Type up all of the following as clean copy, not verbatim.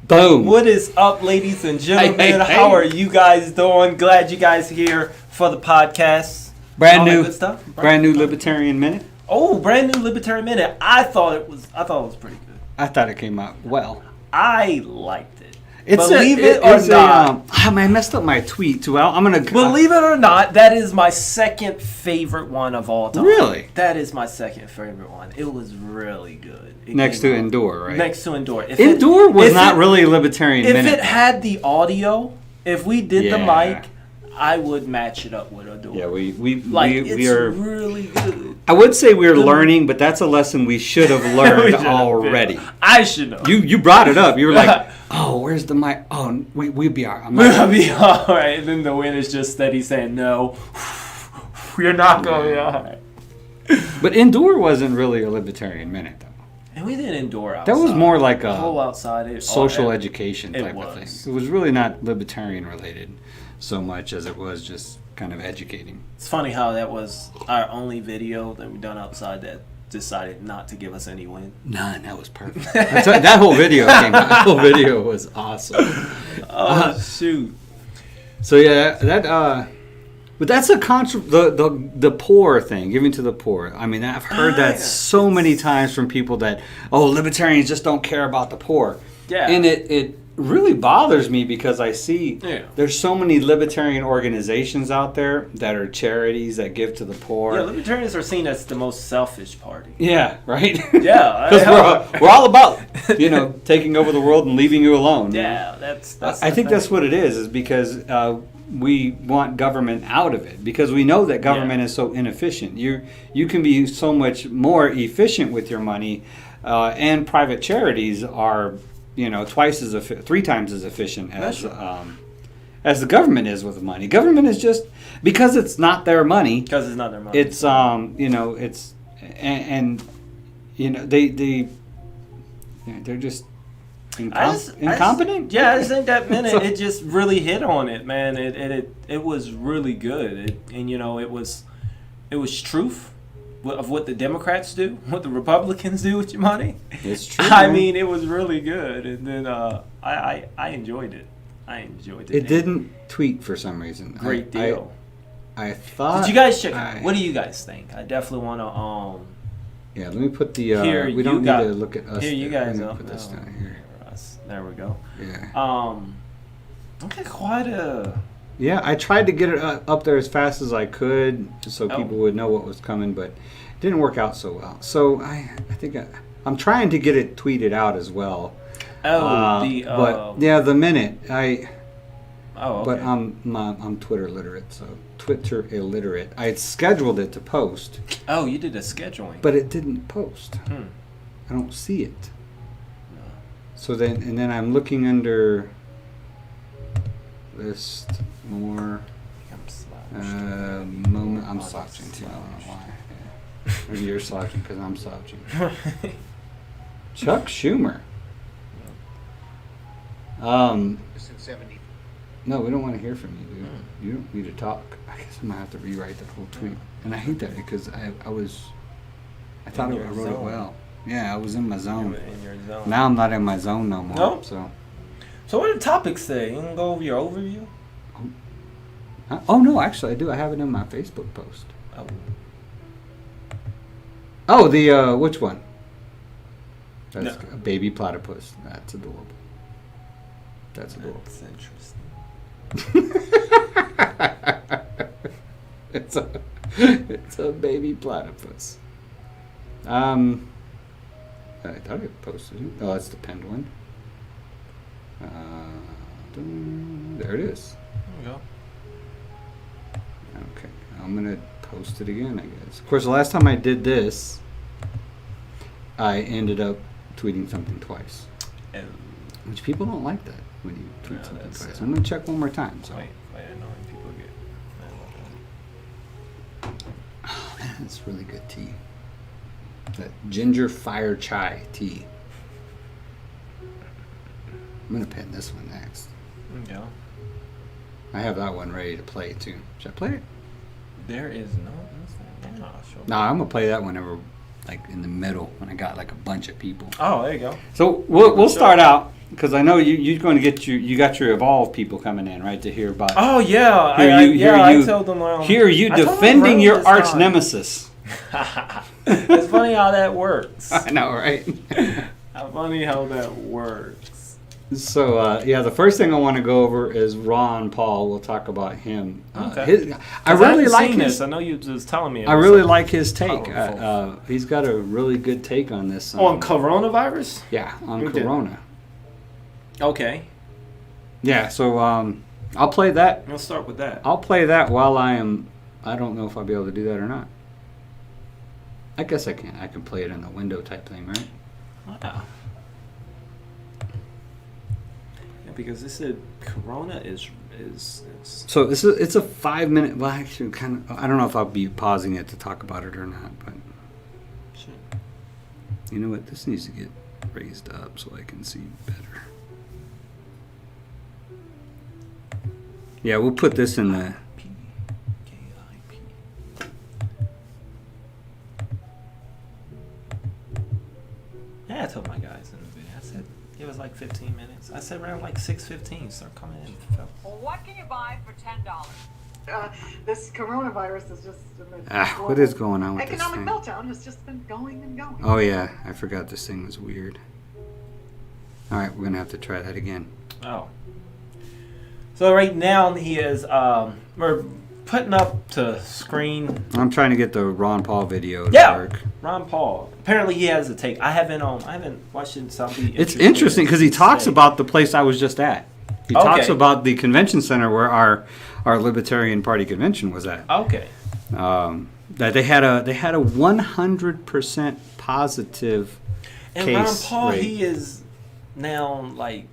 Boom. What is up, ladies and gentlemen? Hey. How are you guys doing? Glad you guys are here for the podcast. Brand All that new good stuff. Brand new Libertarian Minute. Oh, brand new Libertarian Minute. I thought it was pretty good. I thought it came out well. I liked it. It's Believe it or not. I messed up my tweet too. I'm gonna Believe it or not, that is my second favorite one of all time. Really? That is my second favorite one. It was really good. Next to Endure, right? Next to Endure. Endure was not really a Libertarian If Minute. it had the audio, if we did the Yeah. mic, I would match it up with Endure. Yeah, we it's are really good. I would say we're learning, but that's a lesson we should have learned already. I should know. You brought it up. You were like, "Oh, where's the mic? Oh, we'd be all right." We'll be all right. And then the wind is just steady saying, "No, you're not going to be all right." But Endure wasn't really a Libertarian Minute, though. And we didn't Endure outside. That was more like a whole outside social education type was. of thing. It was really not Libertarian related so much as it was just kind of educating. It's funny how that was our only video that we done outside that decided not to give us any wind. None. That was perfect. That whole video came out. That whole video was awesome. Shoot. So yeah, but that's the poor thing, giving to the poor. I mean, I've heard that so many times from people that, libertarians just don't care about the poor. Yeah. And it really bothers me because I see there's so many libertarian organizations out there that are charities that give to the poor. Yeah, libertarians are seen as the most selfish party. Yeah, right? Yeah. Because we're all about, taking over the world and leaving you alone. Yeah, that's I think that's what it is because we want government out of it because we know that government is so inefficient. You can be so much more efficient with your money, and private charities are, 3 times as efficient as the government is with money. Government is just because it's not their money. Because it's not their money. It's they're just incompetent. I just think that minute it just really hit on it, man. It was really good, it was truth of what the Democrats do, what the Republicans do with your money. It's true. I mean, it was really good, and then I enjoyed it. It didn't tweet for some reason. Great deal. I thought. Did you guys check it? What do you guys think? I definitely want to. Yeah, let me put the. Here we don't need to look at us. Here, you guys. Put this down here. There we go. Yeah. Okay, quite a. Yeah, I tried to get it up there as fast as I could, just so people would know what was coming, but it didn't work out so well. So I think I'm trying to get it tweeted out as well. The minute okay. But I'm Twitter literate, so Twitter illiterate. I had scheduled it to post. Oh, you did a scheduling. But it didn't post. I don't see it. No. So then I'm looking under list more. Moment. I'm slouching too. I don't know why. Yeah. Maybe you're slouching because I'm slouching. Chuck Schumer. No, we don't want to hear from you, dude. You don't need to talk. I guess I'm gonna have to rewrite that whole tweet, and I hate that because I thought I wrote it well. Yeah, I was in my zone. In your zone. Now I'm not in my zone no more. No? So what are the topics today? You can go over your overview. Oh no, actually I do. I have it in my Facebook post. Oh. Oh, the which one? That's No. a baby platypus. That's adorable. That's adorable. That's interesting. It's a baby platypus. I thought I posted it. Oh, that's the pinned one. There it is. There we go. Okay, I'm gonna post it again, I guess. Of course, the last time I did this, I ended up tweeting something twice. Which people don't like that when you tweet something twice. I'm gonna check one more time. So. Wait, annoying people get. Oh man, that's really good tea. That ginger fire chai tea. I'm gonna pin this one next. There you go. I have that one ready to play too. Should I play it? There is no. No, I'm gonna play that whenever, like in the middle when I got like a bunch of people. Oh, there you go. So we'll start out. Because I know you're going to get you got your Evolve people coming in, right, to hear about. Oh yeah, I told them. Hear you defending your arch nemesis. It's funny how that works. I know, right? Funny how that works. So the first thing I want to go over is Ron Paul. We'll talk about him. Okay. I really like this. I know you just telling me. I really like his take. He's got a really good take on this. On coronavirus? Yeah, on Corona. Okay. Yeah, so I'll play that. Let's start with that. I'll play that while I don't know if I'll be able to do that or not. I guess I can. I can play it in the window type thing, right? Wow. Because this said Corona is so it's a 5-minute. Well, actually, kind of. I don't know if I'll be pausing it to talk about it or not, but sure. You know what? This needs to get raised up so I can see better. Yeah, we'll put this in the. Yeah, I told my guys in the video. I said it was like 15 minutes. I said around like 6:15. Start coming in. Well, what can you buy for $10? This coronavirus is just what is going on with economic this thing? meltdown has just been going and going. Oh yeah, I forgot this thing was weird. All right, we're gonna have to try that again. Oh. So right now he is. We're putting up to screen. I'm trying to get the Ron Paul video to work. Ron Paul. Apparently he has a take. I haven't watched it. So it's interesting because he talks about the place I was just at. He talks about the convention center where our Libertarian Party convention was at. Okay. That they had a 100% positive and case Ron Paul, rate. he is now like.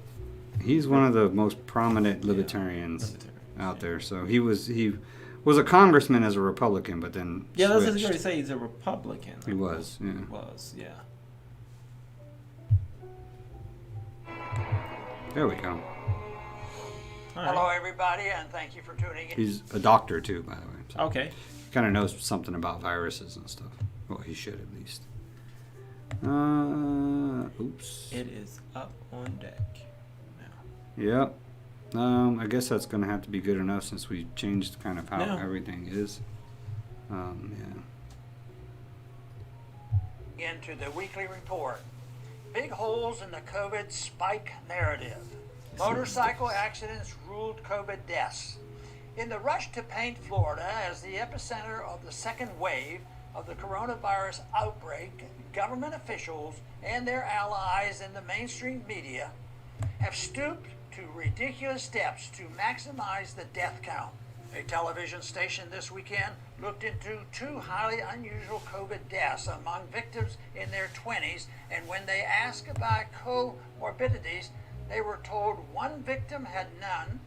He's one of the most prominent libertarians out there. So he was a congressman as a Republican, but then that's what I was switched. going to say. He's a Republican. He was, yeah. There we go. Hello, everybody, and thank you for tuning in. He's a doctor too, by the way. So Okay. he kind of knows something about viruses and stuff. Well, he should at least. Oops. It is up on deck now. Yep. I guess that's going to have to be good enough since we changed kind of how everything is. Into the weekly report. Big holes in the COVID spike narrative. Motorcycle accidents ruled COVID deaths. In the rush to paint Florida as the epicenter of the second wave of the coronavirus outbreak, government officials and their allies in the mainstream media have stooped to ridiculous steps to maximize the death count. A television station this weekend looked into 2 highly unusual COVID deaths among victims in their 20s, and when they asked about comorbidities, they were told one victim had none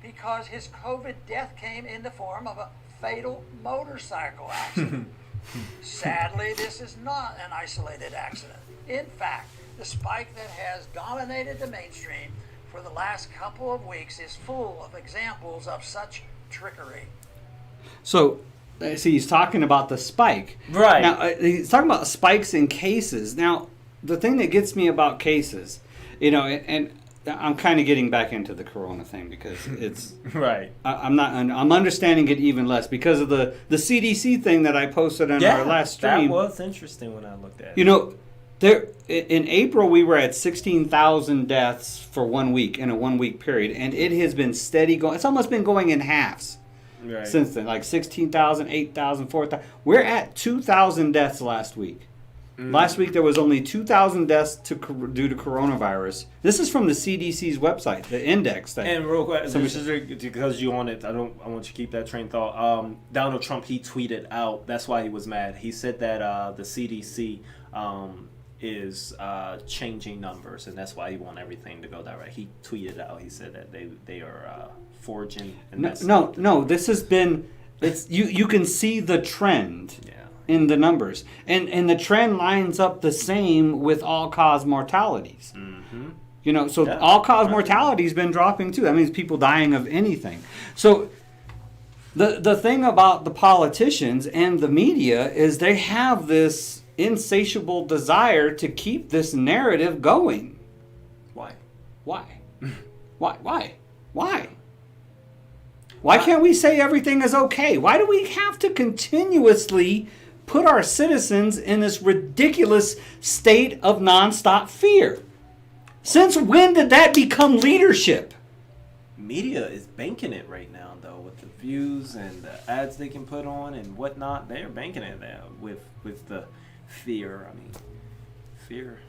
because his COVID death came in the form of a fatal motorcycle accident. Sadly, this is not an isolated accident. In fact, the spike that has dominated the mainstream for the last couple of weeks is full of examples of such trickery. So, see, he's talking about the spike. Right. Now, he's talking about spikes in cases. Now, the thing that gets me about cases, and I'm kind of getting back into the corona thing because it's right. I'm understanding it even less because of the CDC thing that I posted on our last stream. That was interesting when I looked at it. There in April we were at 16,000 deaths for 1 week in a 1 week period, and it has been steady going. It's almost been going in halves since then, like 16,000, 8,000, 4,000. We're at 2,000 deaths last week. Last week there was only 2,000 deaths due to coronavirus. This is from the CDC's website, the index. And real quick, because you on it, I want you to keep that train of thought. Donald Trump, he tweeted out. That's why he was mad. He said that the CDC is changing numbers, and that's why he want everything to go direct. He tweeted out. He said that they are forging. No. This has been. It's you can see the trend. Yeah. In the numbers, and the trend lines up the same with all-cause mortalities. Mm-hmm. All-cause mortality has been dropping too. That means people dying of anything. So the thing about the politicians and the media is they have this insatiable desire to keep this narrative going. Why? Why? Why? Why can't we say everything is okay? Why do we have to continuously put our citizens in this ridiculous state of nonstop fear? Since when did that become leadership? Media is banking it right now, though, with the views and the ads they can put on and whatnot. They're banking it there with the fear. I mean, fear.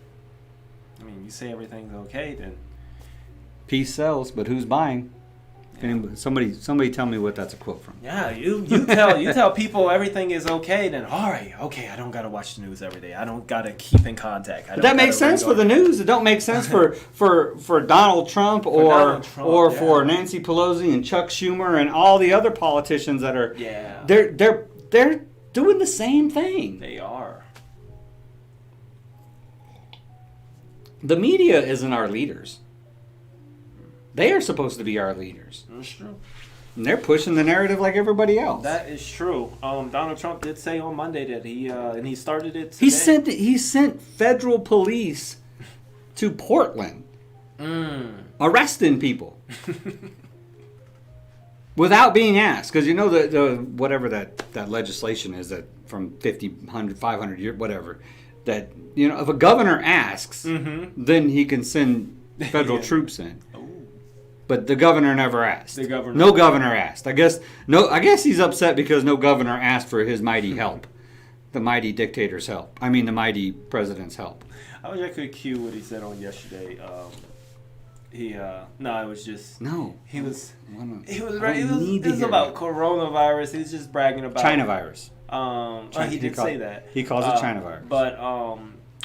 I mean, you say everything's okay, then Peace sells, but who's buying? Anybody, somebody tell me what that's a quote from. yeah, you tell people everything is okay, then all right, okay, I don't gotta watch the news every day. I don't gotta keep in contact. But that makes sense for the news. It don't make sense for Donald Trump or for Nancy Pelosi and Chuck Schumer and all the other politicians that are. Yeah. They're doing the same thing. They are. The media isn't our leaders. They are supposed to be our leaders. That's true. And they're pushing the narrative like everybody else. That is true. Donald Trump did say on Monday that he started it today. He sent federal police to Portland, arresting people without being asked. Because you know the whatever that legislation is that from 50, 100, 500 years, whatever. That if a governor asks, then he can send federal troops in. But the governor never asked. No governor asked. I guess he's upset because no governor asked for his mighty help. The mighty dictator's help. I mean the mighty president's help. I wish I could cue what he said on yesterday. He was about coronavirus. He's just bragging about China virus. He did say that. He calls it China virus. But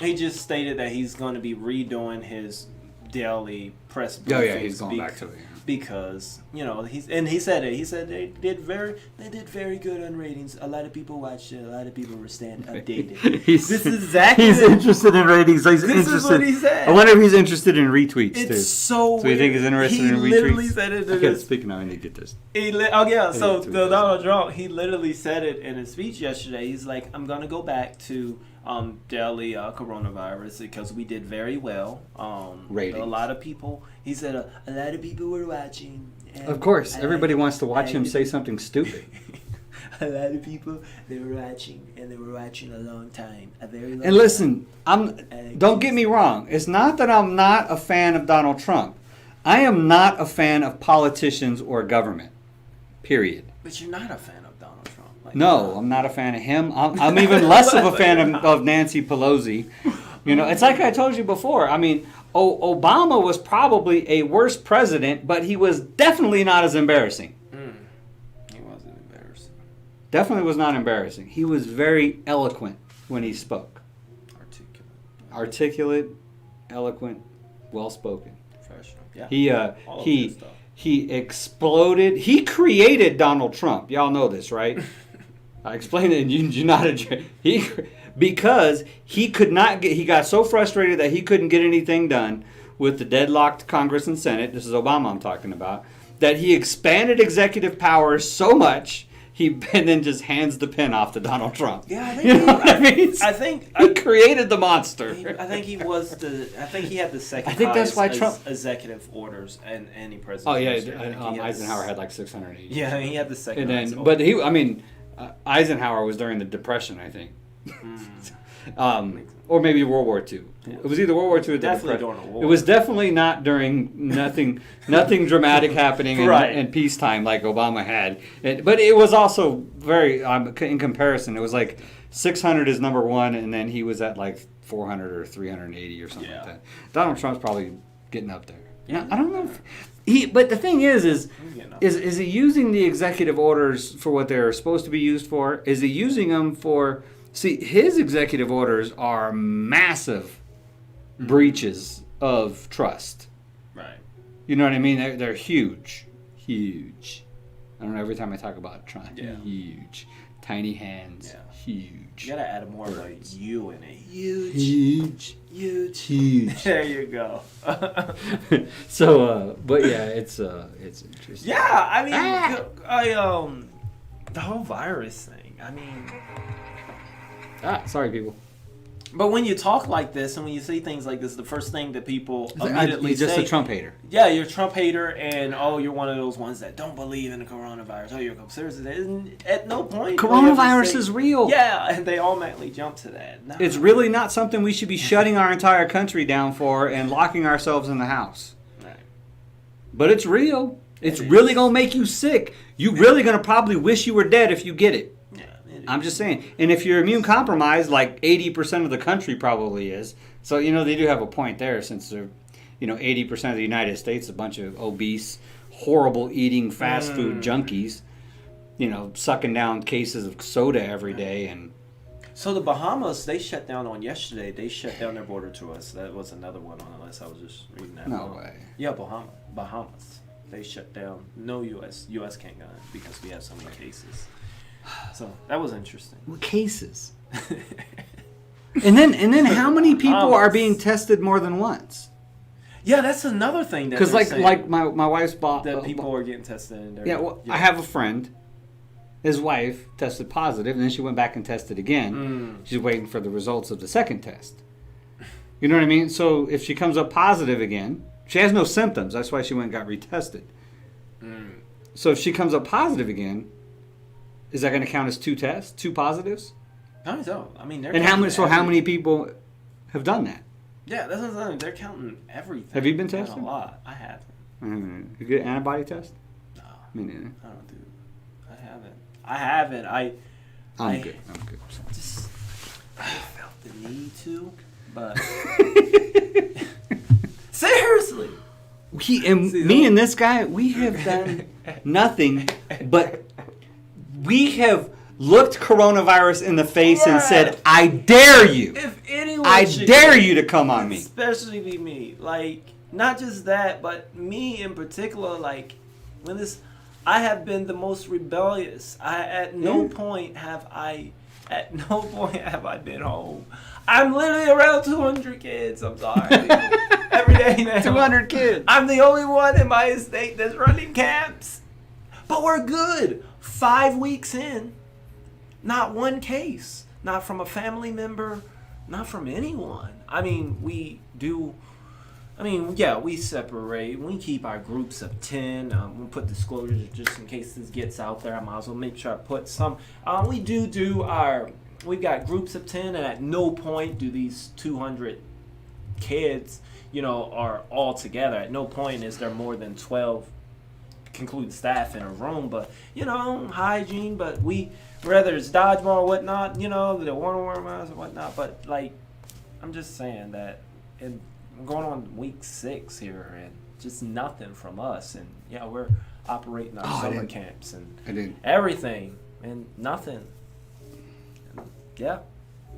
he just stated that he's going to be redoing his daily press briefings. He's going back to it. Because he said it. He said they did very good on ratings. A lot of people watched it. A lot of people were staying updated. He's interested in ratings. This is what he said. I wonder if he's interested in retweets too. It's so weird. So you think he's interested in retweets? He literally said it. Okay, speaking of, I need to get this. So Donald Trump, he literally said it in his speech yesterday. He's like, I'm gonna go back to daily coronavirus because we did very well. Ratings. A lot of people. He said a lot of people were watching. Of course, everybody wants to watch him say something stupid. A lot of people, they were watching, and they were watching a long time, a very long And listen, time. Don't get me wrong. It's not that I'm not a fan of Donald Trump. I am not a fan of politicians or government. Period. But you're not a fan of Donald Trump. No, I'm not a fan of him. I'm even less of a fan of Nancy Pelosi. It's like I told you before. I mean, Obama was probably a worse president, but he was definitely not as embarrassing. He wasn't embarrassing. Definitely was not embarrassing. He was very eloquent when he spoke. Articulate, eloquent, well-spoken. Professional. Yeah. He exploded. He created Donald Trump. Y'all know this, right? I explained it, and you nodded. Because he could not get. He got so frustrated that he couldn't get anything done with the deadlocked Congress and Senate. This is Obama I'm talking about. That he expanded executive powers so much. And then just hands the pen off to Donald Trump. Yeah, I think he created the monster. I think he had the second. I think that's why Trump executive orders and any president. Oh yeah, Eisenhower had like 680. Yeah, he had the second. And then, but Eisenhower was during the Depression, I think. Or maybe World War II. Yeah. It was either World War II or the definitely Depression. During a war. It was definitely not during nothing dramatic happening in peacetime like Obama had. But it was also very, in comparison, it was like 600 is number one, and then he was at like 400 or 380 or something like that. Donald Trump's probably getting up there. Yeah, I don't know. But the thing is he using the executive orders for what they're supposed to be used for? Is he using them for... See, his executive orders are massive breaches of trust. Right. You know what I mean? They're huge. Huge. I don't know, every time I talk about Trump, huge. Tiny hands, huge. You gotta add more of a U in it. Huge. There you go. So, but yeah, it's interesting. Yeah, I mean, the whole virus thing. I mean... sorry, people. But when you talk like this and when you say things like this, the first thing that people immediately You're just say, a Trump hater. yeah, you're a Trump hater, and you're one of those ones that don't believe in the coronavirus. Oh, you're a conspiracy. And at no point Coronavirus is real. Yeah, and they automatically jump to that. No. It's really not something we should be shutting our entire country down for and locking ourselves in the house. Right. But it's real. It's It really is. going to make you sick. You're really going to probably wish you were dead if you get it. Yeah, it I'm is. just saying. And if you're immune compromised, like 80% of the country probably is. So, they do have a point there since they're, 80% of the United States, a bunch of obese, horrible eating fast food junkies, sucking down cases of soda every day. And So the Bahamas, they shut down on yesterday. They shut down their border to us. That was another one on the list. I was just reading that. No way. Yeah, Bahamas. They shut down. No U.S. can't go in because we have so many cases. So that was interesting. what cases? And then how many people are being tested more than once? Yeah, that's another thing. Because like my wife's boss. that people are getting tested. And Yeah, well, I have a friend. His wife tested positive, and then she went back and tested again. She's waiting for the results of the second test. You know what I mean? So if she comes up positive again, she has no symptoms. That's why she went and got retested. So if she comes up positive again, is that going to count as two tests, two positives? I think so. I mean, they're And how counting many? So how every- many people have done that? Yeah, that's what I'm saying. They're counting everything. Have you been Not tested? A lot. I haven't. You get an antibody test? No, Me neither. I don't do. I haven't. I'm good. Just I felt the need to, but seriously. See, Me and this guy, we have done nothing but we have looked coronavirus in the face and said, I dare you. If anyone I should dare get you to come on me. especially be me. Like, not just that, but me in particular. Like, when this, I have been the most rebellious. At no point have I been home. I'm literally around 200 kids. I'm sorry. Every day now. 200 kids. I'm the only one in my estate that's running camps. But we're good. 5 weeks in, not one case. Not from a family member, not from anyone. I mean, we separate. We keep our groups of 10. We'll put disclosures just in case this gets out there. I might as well make sure I put some. We've got groups of 10, and at no point do these 200 kids, are all together. At no point is there more than 12, including staff in a room. But, hygiene. But whether it's dodgeball or whatnot, they want to wear masks or whatnot. But, I'm just saying that we're going on week 6 here, and just nothing from us. And, we're operating our summer camps and everything, and nothing. Yeah,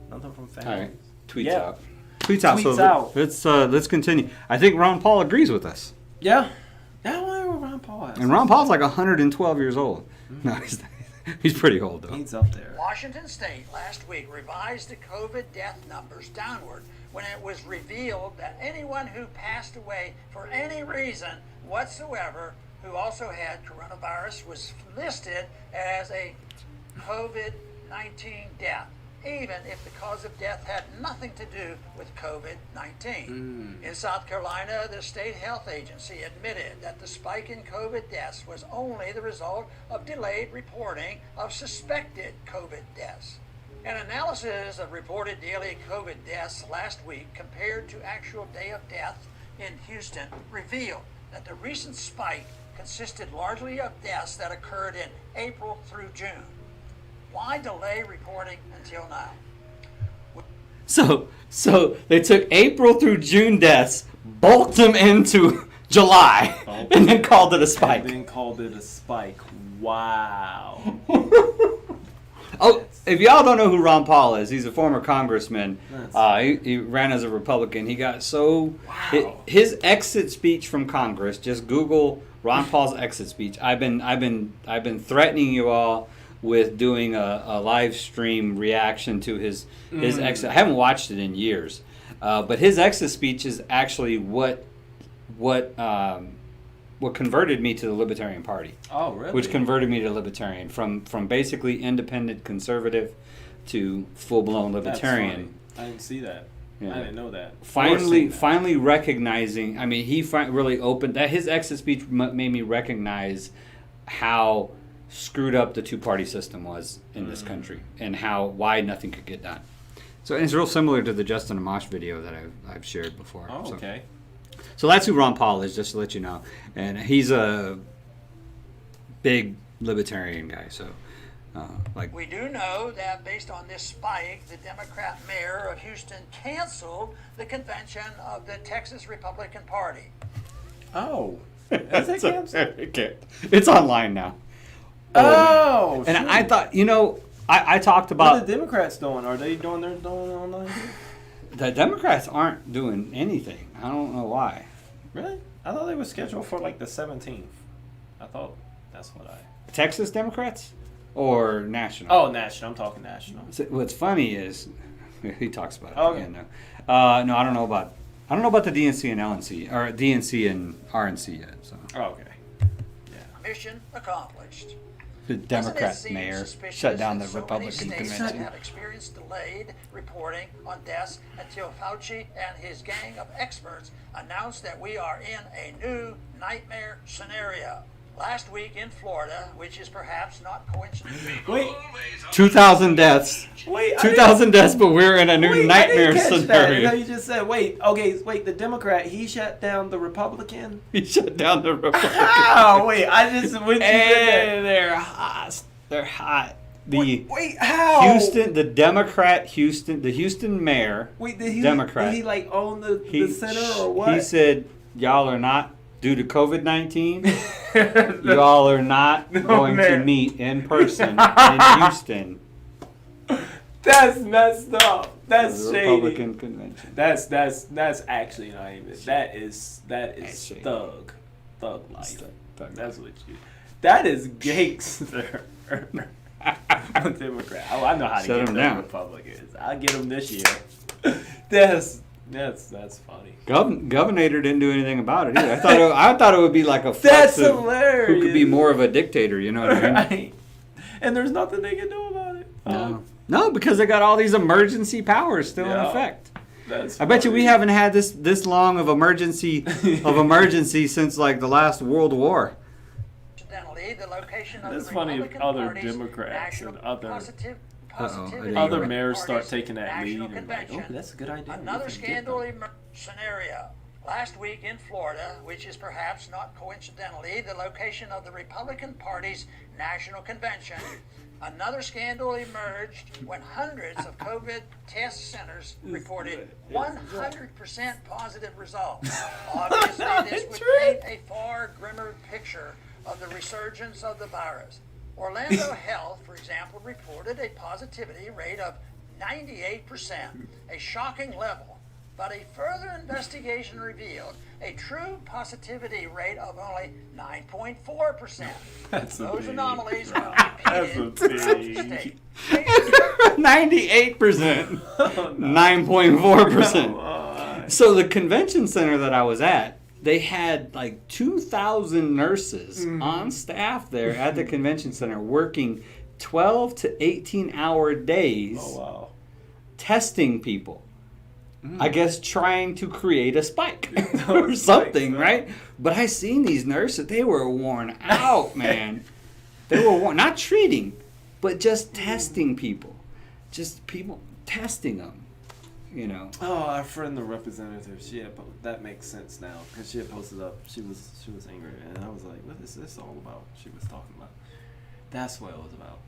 nothing from family. All right. Tweets Yeah. out. Tweets out. Tweets So out. let's continue. I think Ron Paul agrees with us. Yeah. Yeah, whatever Ron Paul has. And Ron Paul's like 112 years old. No, he's pretty old, though. He's up there. Washington State last week revised the COVID death numbers downward when it was revealed that anyone who passed away for any reason whatsoever who also had coronavirus was listed as a COVID-19 death, even if the cause of death had nothing to do with COVID-19. In South Carolina, the state health agency admitted that the spike in COVID deaths was only the result of delayed reporting of suspected COVID deaths. An analysis of reported daily COVID deaths last week compared to actual day of death in Houston revealed that the recent spike consisted largely of deaths that occurred in April through June. Why delay reporting until now? So they took April through June deaths, bulked them into July, and then called it a spike. Wow. Oh, if y'all don't know who Ron Paul is, he's a former congressman. He ran as a Republican. He got so his exit speech from Congress. Just Google Ron Paul's exit speech. I've been threatening you all with doing a live stream reaction to his exit. I haven't watched it in years, but his exit speech is actually what converted me to the Libertarian Party. Oh, really? Which converted me to Libertarian from basically independent conservative to full-blown Libertarian. I didn't see that. Yeah. I didn't know that. Finally recognizing. I mean, he really opened that. His exit speech made me recognize how screwed up the two-party system was in this country, and why nothing could get done. So and it's real similar to the Justin Amash video that I've shared before. Oh, okay. So that's who Ron Paul is, just to let you know, and he's a big libertarian guy. So. We do know that based on this spike, the Democrat mayor of Houston canceled the convention of the Texas Republican Party. Oh. Is it canceled? It's online now. Oh, and shoot. I thought, I talked about... What are the Democrats doing? Are they doing online too? The Democrats aren't doing anything. I don't know why. Really? I thought they were scheduled for like the 17th. I thought that's what Texas Democrats? Or national? Oh, national. I'm talking national. So what's funny is... He talks about it Okay. again, no. No, I don't know about the DNC and LNC, or DNC and RNC yet. So Oh, okay. Mission accomplished. the Democrat Doesn't it seem mayor suspicious shut down that the so Republican many states convention. have experienced delayed reporting on deaths until Fauci and his gang of experts announced that we are in a new nightmare scenario. Last week in Florida, which is perhaps not coincidental. Wait. 2,000 deaths. Wait. 2,000 deaths, but we're in a new Wait, nightmare I didn't catch scenario. That. You just said, wait, the Democrat, he shut down the Republican? He shut down the Republican. How? Wait, I just went to Hey, they're hot. They're hot. The Wait, how? the Houston mayor, Wait, did he, Democrat. Did he like own the center or what? He said, y'all are not, due to COVID-19, y'all are not going to meet in person in Houston. That's messed up. That's The shady. Republican convention. That's actually not even. That is That's shady. thug life. Thug That's what you. That is gangster. Democrat. Oh, I know how to Shut get him the down. Republicans. I'll get them this year. That's funny. Governor didn't do anything about it either. I thought it would be like a flex That's of hilarious. who could be more of a dictator. You know what I mean? Right. And there's nothing they can do about it. No, because they got all these emergency powers still in Yeah. effect. That's I bet you funny. we haven't had this long of emergency since like the last World War. Incidentally, the location of That's the funny if Republican other Party's Democrats national and other- positivity Other rate mayors party's start taking that national lead and like, convention. oh, that's a good idea. We Another can get scandal them. scenario. Last week in Florida, which is perhaps not coincidentally the location of the Republican Party's national convention, another scandal emerged when hundreds of COVID test centers reported 100% positive results. Obviously, this would paint a far grimmer picture of the resurgence of the virus. Orlando Health, for example, reported a positivity rate of 98%, a shocking level. But a further investigation revealed a true positivity rate of only 9.4%. That's a Those big- anomalies are That's a repeated big- state. 98%, 9.4%. So the convention center that I was at, they had like 2,000 nurses on staff there at the convention center working 12 to 18-hour days Oh wow. testing people. I guess trying to create a spike or something, right? But I seen these nurses; they were worn out, man. They were worn, not treating, but just testing people, just people testing them. You know. Oh, our friend the representative, that makes sense now because she had posted up. She was angry, and I was like, "What is this all about?" She was talking about. That's what it was about.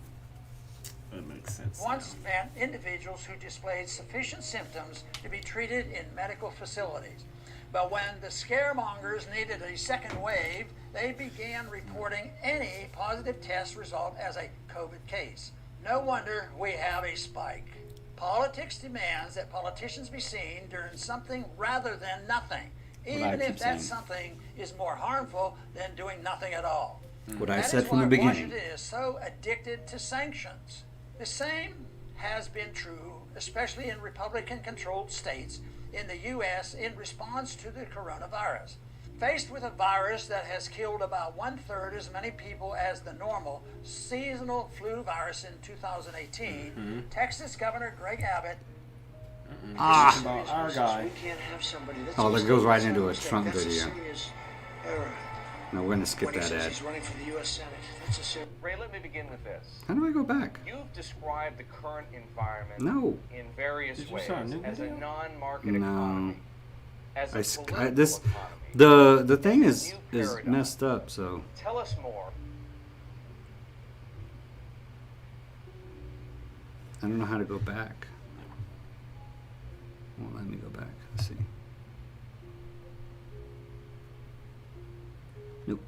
It makes sense. Once meant individuals who displayed sufficient symptoms to be treated in medical facilities. But when the scaremongers needed a second wave, they began reporting any positive test result as a COVID case. No wonder we have a spike. Politics demands that politicians be seen doing something rather than nothing, even if that something is more harmful than doing nothing at all. What I That said is from the why beginning. Washington is so addicted to sanctions. The same has been true, especially in Republican-controlled states in the U.S. in response to the coronavirus. Faced with a virus that has killed about 1/3 as many people as the normal seasonal flu virus in 2018, Texas Governor Greg Abbott Ah. About our guy. We can't have somebody that's Oh, that goes right into a that's Trump a video. serious error. No, we're gonna skip When he that says ad. he's running for the U.S. Senate, that's a serious. Ray, let me begin with this. How do I go back? You've described the current environment No. in various Did you ways start a new as a video? non-market No. economy, as a political This economy. the thing New is paradigm. messed up. So Tell us more. I don't know how to go back. Won't let me go back. Let's see. Nope.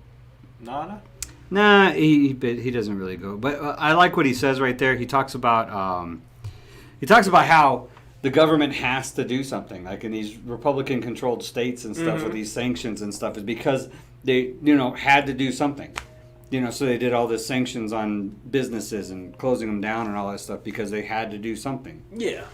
Nada? Nah, he doesn't really go. But I like what he says right there. He talks about how the government has to do something, like in these Republican-controlled states and stuff with these sanctions and stuff, is because they had to do something. So they did all the sanctions on businesses and closing them down and all that stuff because they had to do something. Yeah.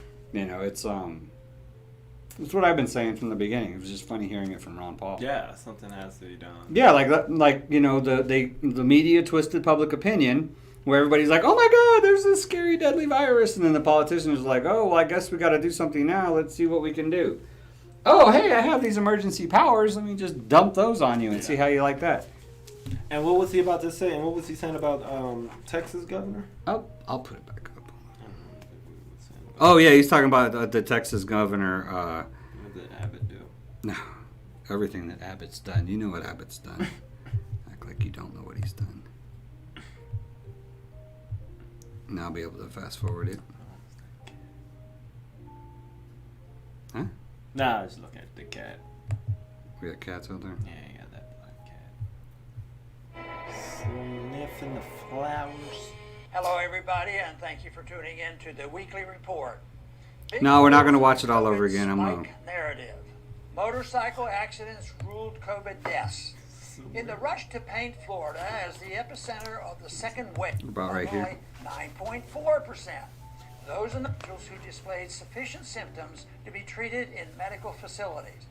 It's what I've been saying from the beginning. It was just funny hearing it from Ron Paul. Yeah, something has to be done. Yeah, the media twisted public opinion where everybody's like, oh my God, there's this scary, deadly virus, and then the politicians are like, oh, well, I guess we got to do something now. Let's see what we can do. Oh, hey, I have these emergency powers. Let me just dump those on you and see how you like that. And what was he about to say? And what was he saying about Texas governor? I'll put it back up. Oh yeah, he's talking about the Texas governor. What did Abbott do? No, everything that Abbott's done. You know what Abbott's done. Act like you don't know what he's done. Now I'll be able to fast forward it. Huh? Nah, I was looking at the cat. We got cats out there. Yeah, you got that black cat. Sniffing the flowers. Hello, everybody, and thank you for tuning in to the weekly report. Big No, we're not gonna news watch it all COVID over again. I'm gonna- spike narrative. Motorcycle accidents ruled COVID deaths. In the rush to paint Florida as the epicenter of the second wave, About right here. only 9.4%. Those individuals who displayed sufficient symptoms to be treated in medical facilities.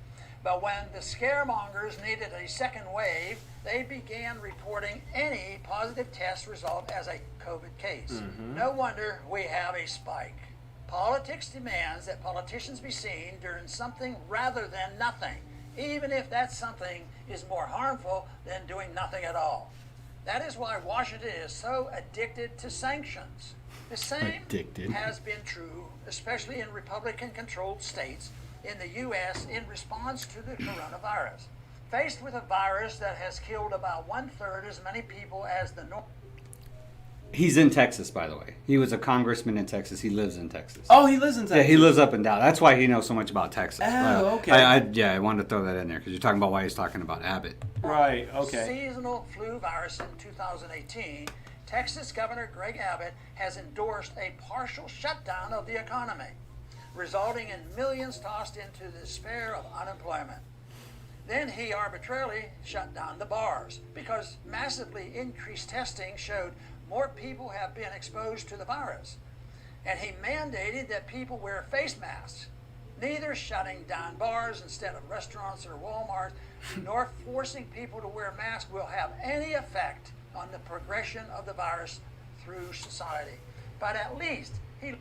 But when the scaremongers needed a second wave, they began reporting any positive test result as a COVID case. No wonder we have a spike. Politics demands that politicians be seen doing something rather than nothing, even if that something is more harmful than doing nothing at all. That is why Washington is so addicted to sanctions. The same has been true, especially in Republican-controlled states in the U.S. in response to the coronavirus. Faced with a virus that has killed about 1/3 as many people as the North. He's in Texas, by the way. He was a congressman in Texas. He lives in Texas. Oh, he lives in Texas. Yeah, he lives up and down. That's why he knows so much about Texas. Oh, okay. I wanted to throw that in there because you're talking about why he's talking about Abbott. Right, okay. Seasonal flu virus in 2018, Texas Governor Greg Abbott has endorsed a partial shutdown of the economy, resulting in millions tossed into the despair of unemployment. Then he arbitrarily shut down the bars because massively increased testing showed more people have been exposed to the virus. And he mandated that people wear face masks. Neither shutting down bars instead of restaurants or Walmart, nor forcing people to wear masks will have any effect on the progression of the virus through society. But at least he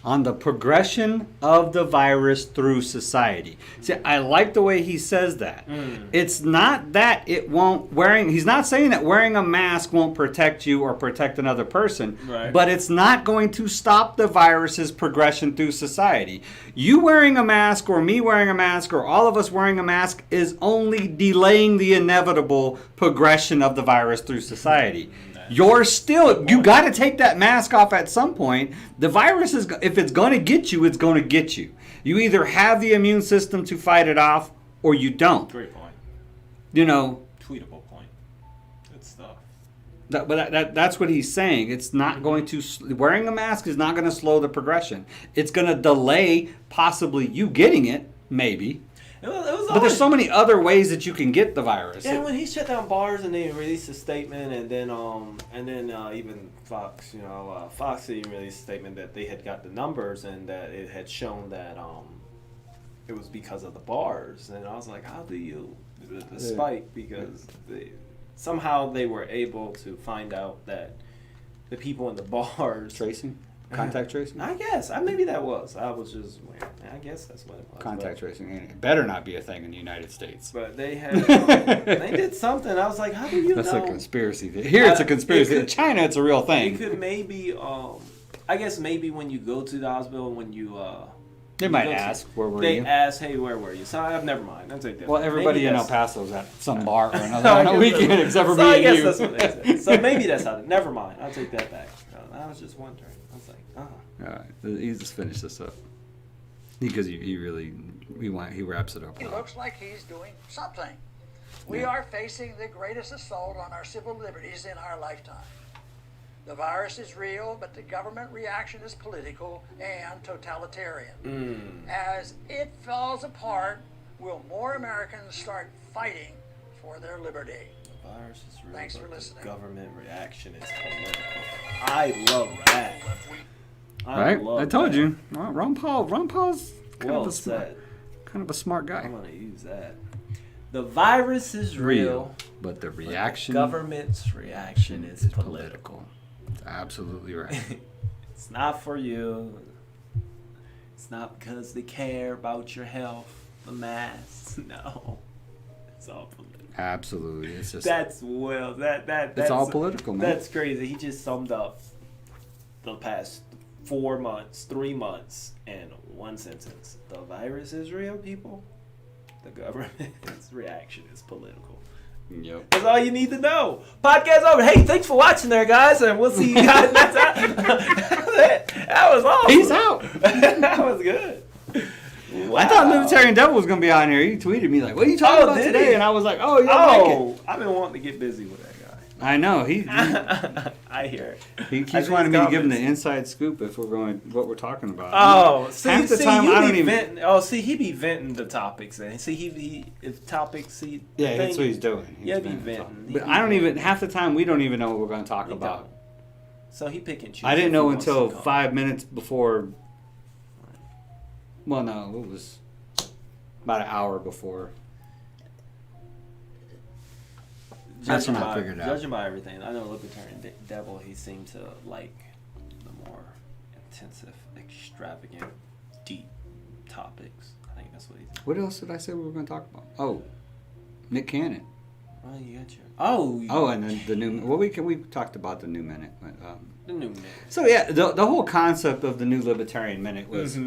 On the progression of the virus through society. See, I like the way he says that. It's not that he's not saying that wearing a mask won't protect you or protect another person, Right. but it's not going to stop the virus's progression through society. You wearing a mask or me wearing a mask or all of us wearing a mask is only delaying the inevitable progression of the virus through society. You got to take that mask off at some point. The virus is, if it's going to get you, it's going to get you. You either have the immune system to fight it off or you don't. Great point. Tweetable point. Good stuff. That's what he's saying. It's not going to, wearing a mask is not going to slow the progression. It's going to delay possibly you getting it, maybe. It was But there's so many other ways that you can get the virus. Yeah, when he shut down bars and they released a statement, and then even Fox, Fox even released a statement that they had got the numbers and that it had shown that it was because of the bars, and I was like, how do you the spike? Because somehow they were able to find out that the people in the bars Tracing? Contact tracing? I guess. Maybe that was. I was just weird. I guess that's what it was. Contact tracing. It better not be a thing in the United States. But they had, they did something. I was like, how do you That's know? a conspiracy. Here it's a conspiracy. In China, it's a real It thing. could maybe, I guess maybe when you go to the hospital, when you, They might ask, where were they you? ask, hey, where were you? So never mind. I'll take that. Well, everybody Maybe in El that's- Paso's at some bar or another I on a guess weekend, that's- except for so me I and guess you. that's what they said. So maybe that's how. Never mind. I'll take that back. I was just wondering. I was like, All right, he just finish this up because he really he wraps it up. He looks like he's doing something. We are facing the greatest assault on our civil liberties in our lifetime. The virus is real, but the government reaction is political and totalitarian. As it falls apart, will more Americans start fighting for their liberty? the virus is real. Thanks for but the listening. government reaction is political. I love that. Right? love I told that. you. Ron Paul's kind Well of a smart, said. kind of a smart guy. I'm gonna use that. The virus is real, but the but the reaction government's reaction is political. It's absolutely right. It's not for you. It's not because they care about your health, the masks. No, it's all political. Absolutely, it's just That's it's all political, man. That's crazy. He just summed up the past 4 months, 3 months, in one sentence. The virus is real, people. The government's reaction is political. Yep. That's all you need to know. Podcast over. Hey, thanks for watching there, guys, and we'll see you guys next time. That was awesome. Peace out. That was good. Wow. I thought Libertarian Devil was gonna be on here. He tweeted me like, "What are you talking about did today?" he? And I was like, "Oh, you don't like it." I've been wanting to get busy with that I know he guy. I hear it. he I keeps think wanting me to it's give him the comments. inside scoop if we're going what we're talking about. Oh, see, half the see, time you I don't be even. venting. Oh, see, he be venting the topics. Then see, he if topics. See, the Yeah, that's thing- what he's doing. He's Yeah, be venting. venting. He But be I don't even venting. half the time we don't even know what we're going to talk He about. don't. So he pick and choose. I didn't if know he wants to until go. 5 minutes before. Well, no, it was about an hour before. That's Judging when I by- figured out. Judging by everything, I know Libertarian Devil. He seemed to like the more intensive, extravagant, deep topics. I think that's what he's. What else did I say we were going to talk about? Oh, Nick Cannon. Oh, you got your. Oh. Oh, and then the new. Well, we talked about the new minute, but. The new man. So yeah, the whole concept of the new Libertarian Minute was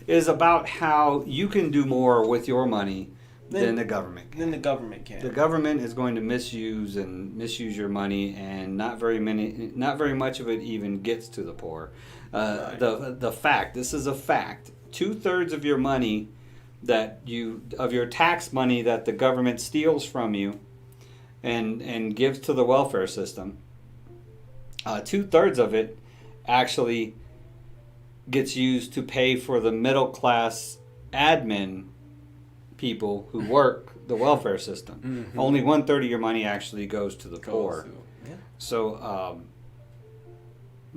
is about how you can do more with your money than the government can. Then the government can. The government is going to misuse your money, and not very much of it even gets to the poor. Right. The fact, this is a fact, 2/3 of your money of your tax money that the government steals from you, and gives to the welfare system. 2/3 of it actually gets used to pay for the middle class admin people who work the welfare system. Only 1/3 of your money actually goes to the poor. Yeah. So,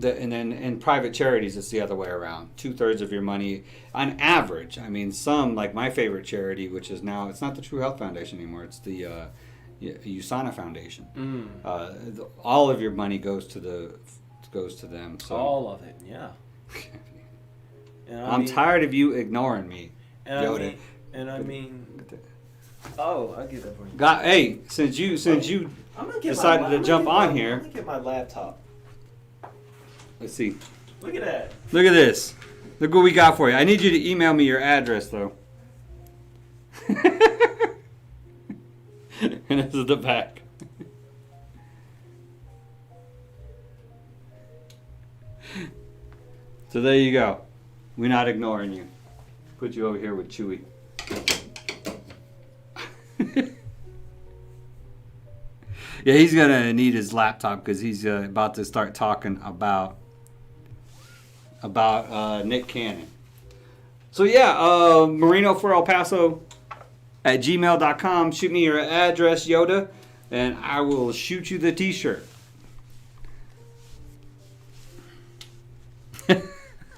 and then in private charities, it's the other way around. 2/3 of your money, on average. I mean, some like my favorite charity, which is now it's not the True Health Foundation anymore. It's the USANA Foundation. All of your money goes to them. So All of it, yeah. And I I'm mean- tired of you ignoring me. And Yoda. I mean, oh, I'll get that for you. Hey, since you I'm gonna get decided my, to I'm jump gonna get on my, here. I'm gonna get my laptop. Let's see. Look at that. Look at this. Look what we got for you. I need you to email me your address, though. And this is the back. So there you go. We're not ignoring you. Put you over here with Chewy. Yeah, he's gonna need his laptop because he's about to start talking about Nick Cannon. So yeah, Marino for El Paso at gmail.com. Shoot me your address, Yoda, and I will shoot you the t-shirt.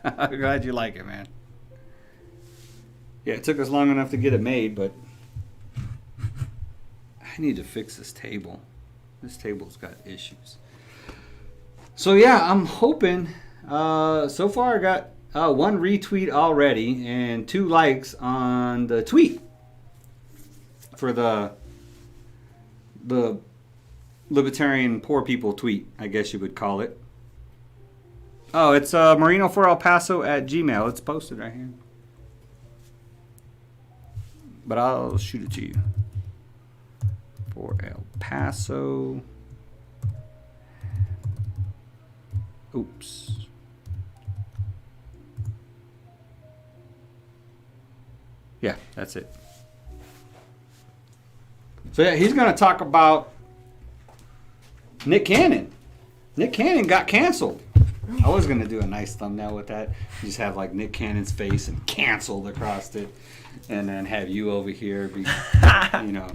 I'm glad you like it, man. Yeah, it took us long enough to get it made, but I need to fix this table. This table's got issues. So yeah, I'm hoping So far I got 1 retweet already and 2 likes on the tweet for the Libertarian poor people tweet, I guess you would call it. Oh, it's Marino for El Paso at Gmail. It's posted right here. But I'll shoot it to you. For El Paso. Oops. Yeah, that's it. So yeah, he's going to talk about Nick Cannon. Nick Cannon got canceled. I was going to do a nice thumbnail with that. Just have like Nick Cannon's face and canceled across it. And then have you over here be, you know,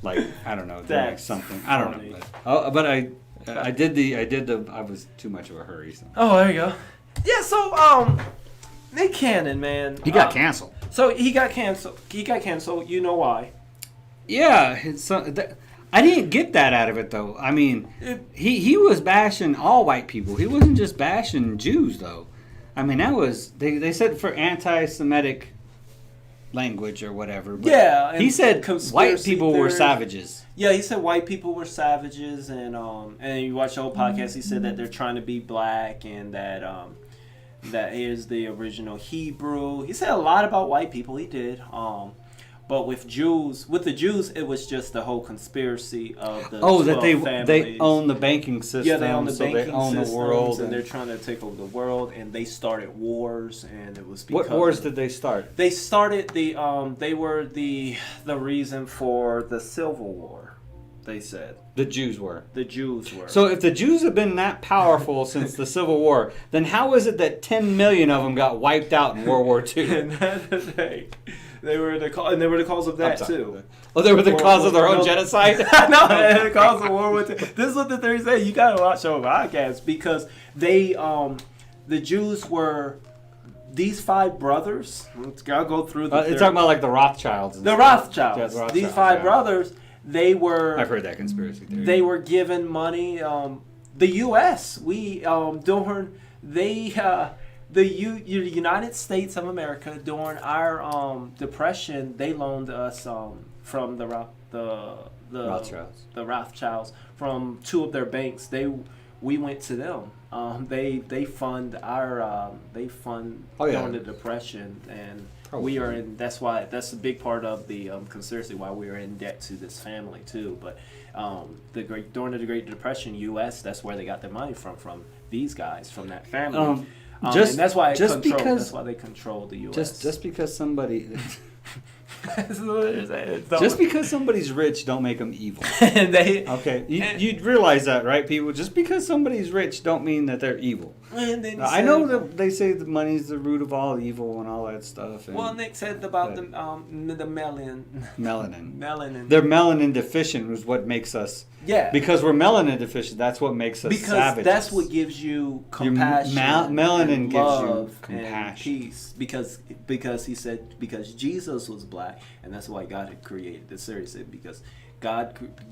like, I don't know, doing like something. I don't know. But I was too much of a hurry. So. Oh, there you go. Yeah, so, Nick Cannon, man. He got canceled. So he got canceled. You know why? Yeah. I didn't get that out of it, though. I mean, he was bashing all white people. He wasn't just bashing Jews, though. I mean, that was... They said for anti-Semitic language or whatever. But yeah. He said white people were savages. Yeah, he said white people were savages, and you watch the whole podcast, he said that they're trying to be black, and that that is the original Hebrew. He said a lot about white people, he did. But with the Jews, it was just the whole conspiracy of the 12 that families. they own the banking system. Yeah, they own the so banking they own systems, the world, and they're trying to take over the world. And they started wars, and it was because what wars did they start? They started they were the reason for the Civil War. They said The Jews were. So if the Jews have been that powerful since the Civil War, then how is it that 10 million of them got wiped out in World War II? and they were the cause of that too. Oh, they were the cause of their own genocide? No, the cause of World War II. This is what the theory say. You gotta watch our podcast because they the Jews were these 5 brothers. I'll go through the you're talking about like the Rothschilds. The Rothschilds. Yeah, the Rothschilds. These 5 brothers, they were... I've heard that conspiracy theory. They were given money. The U.S., the United States of America, during our depression, they loaned us from the Rothschilds. The Rothschilds, from 2 of their banks. We went to them. They fund during the depression, and we are in. That's a big part of the conspiracy why we are in debt to this family too. But during the Great Depression, U.S. that's where they got their money from these guys, from that family. And that's why they control the U.S. Just because somebody. Just Just because somebody's rich don't make them evil. Okay, you'd realize that, right, people? Just because somebody's rich don't mean that they're evil. I know that they say the money's the root of all evil and all that stuff. Well, Nick said about the melanin. Melanin. They're melanin deficient is what makes us. Yeah. Because we're melanin deficient, that's what makes us savages. That's what gives you compassion. Melanin and gives love you compassion. And peace. Because he said because Jesus was black, and that's why God had created the series. Because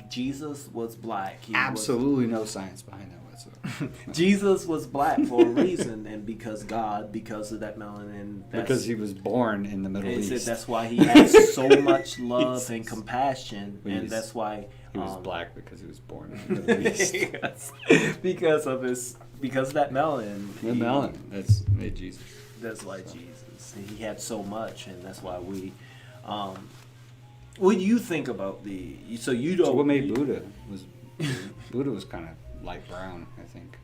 Jesus was black. Absolutely no science behind that whatsoever. Jesus was black for a reason, and because of that melanin. Because he was born in the Middle East. That's why he has so much love and compassion, and that's why he was black because he was born in the Middle East. because of that melanin. The melanin that's made Jesus. That's why Jesus. He had so much, and that's why we. What do you think about So what made Buddha was Buddha was kind of light brown, I think.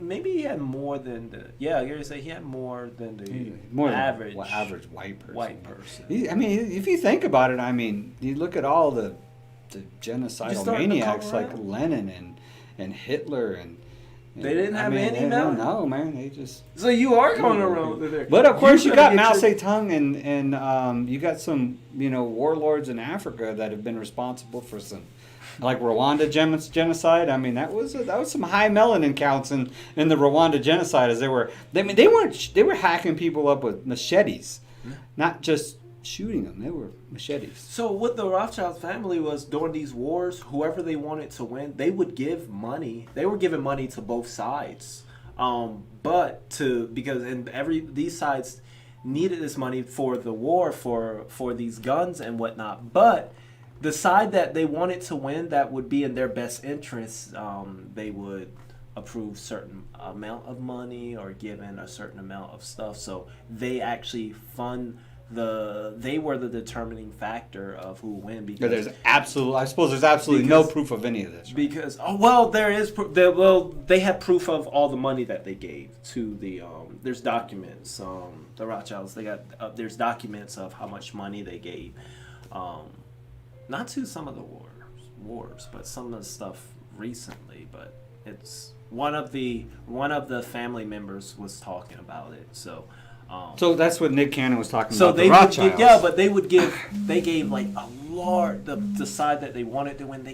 Maybe he had more than I gotta say he had more than the average white person. If you think about it, you look at all the genocidal maniacs like Lenin and Hitler and. They didn't have any melanin? No, man. They just... So you are going around there. But of course you got Mao Zedong and you got some, warlords in Africa that have been responsible for some, like Rwanda genocide. That was some high melanin counts in the Rwanda genocide as they were hacking people up with machetes, not just shooting them. They were machetes. So what the Rothschild family was during these wars, whoever they wanted to win, they would give money. They were giving money to both sides But because these sides needed this money for the war, for these guns and whatnot. But the side that they wanted to win, that would be in their best interest, they would approve certain amount of money or given a certain amount of stuff. So they actually they were the determining factor of who win. Because there's absolutely no proof of any of this. Right? Because there is proof. They had proof of all the money that they gave to the. There's documents. The Rothschilds. They got there's documents of how much money they gave. Not to some of the wars, but some of the stuff recently. But it's one of the family members was talking about it. So that's what Nick Cannon was talking about. The Rothschilds. But they gave like a large the side that they wanted to win. They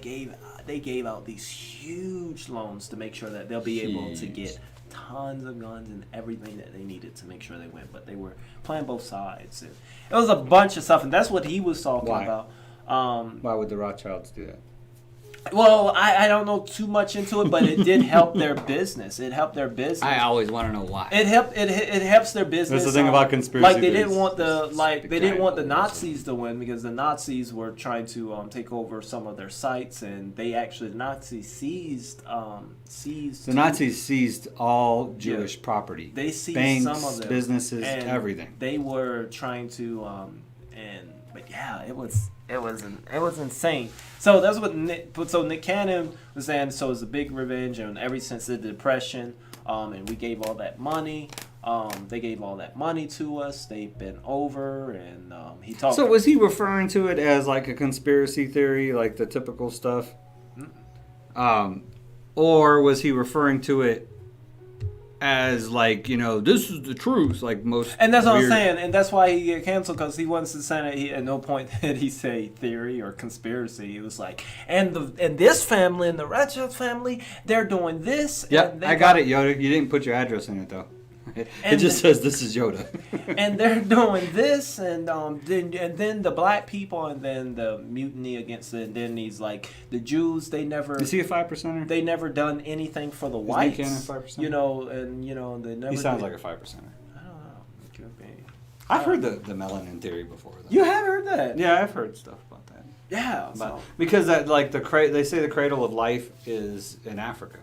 gave out these huge loans to make sure that they'll be able to get tons of guns and everything that they needed to make sure they win. But they were playing both sides, and it was a bunch of stuff, and that's what he was talking about. Why would the Rothschilds do that? Well, I don't know too much into it, but it did help their business. It helped their business. I always want to know why. It helps their business. That's the thing about conspiracy. Like they didn't want the Nazis to win because the Nazis were trying to take over some of their sites, and the Nazis seized. The Nazis seized all Jewish property. They seized banks, some of them, businesses, everything. They were trying to but yeah, it was insane. So that's what Nick Cannon was saying. So it's a big revenge, and ever since the Depression, and we gave all that money. They gave all that money to us. They've been over, and he talked. So was he referring to it as like a conspiracy theory, like the typical stuff, or was he referring to it as like, this is the truth, like most? And that's what I'm saying, and that's why he get canceled, because he wants to say that at no point did he say theory or conspiracy. He was like, and this family and the Rothschild family, they're doing this. Yeah, I got it, Yoda. You didn't put your address in it though. It just says this is Yoda. And they're doing this, and then the black people, and then the mutiny against it, and then he's like the Jews. They never. Is he a 5%er? They never done anything for the whites. Nick Cannon 5%? They never. He sounds like a 5%er. I don't know. It could be. I've heard the melanin theory before. Though. You have heard that? Yeah, I've heard stuff about that. Yeah, because that like they say the cradle of life is in Africa.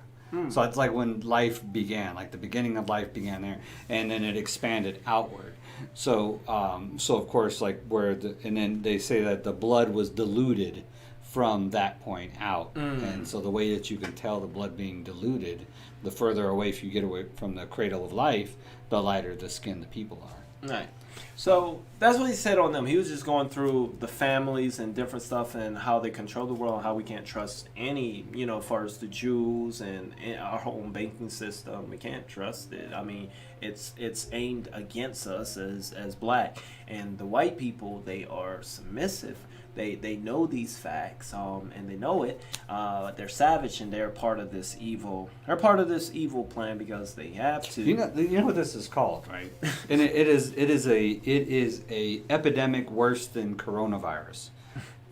So it's like when life began, like the beginning of life began there, and then it expanded outward. So of course, like and then they say that the blood was diluted from that point out, and so the way that you can tell the blood being diluted, the further away you get away from the cradle of life, the lighter the skin the people are. Right. So that's what he said on them. He was just going through the families and different stuff and how they control the world and how we can't trust any, as far as the Jews and our whole banking system. We can't trust it. I mean, it's aimed against us as black. And the white people, they are submissive. They know these facts, and they know it. They're savage, and they're part of this evil. They're part of this evil plan because they have to. You know what this is called, right? And it is a epidemic worse than coronavirus.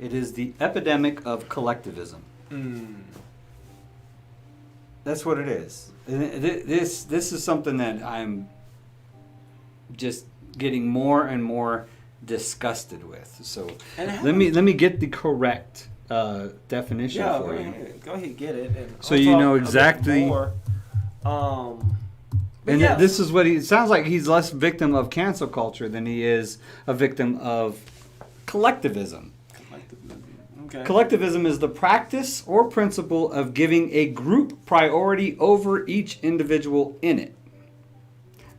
It is the epidemic of collectivism. That's what it is. This is something that I'm just getting more and more disgusted with. So let me get the correct definition for you. Go ahead, get it. And so you know exactly. This is what it sounds like. He's less victim of cancel culture than he is a victim of collectivism. Okay. Collectivism is the practice or principle of giving a group priority over each individual in it.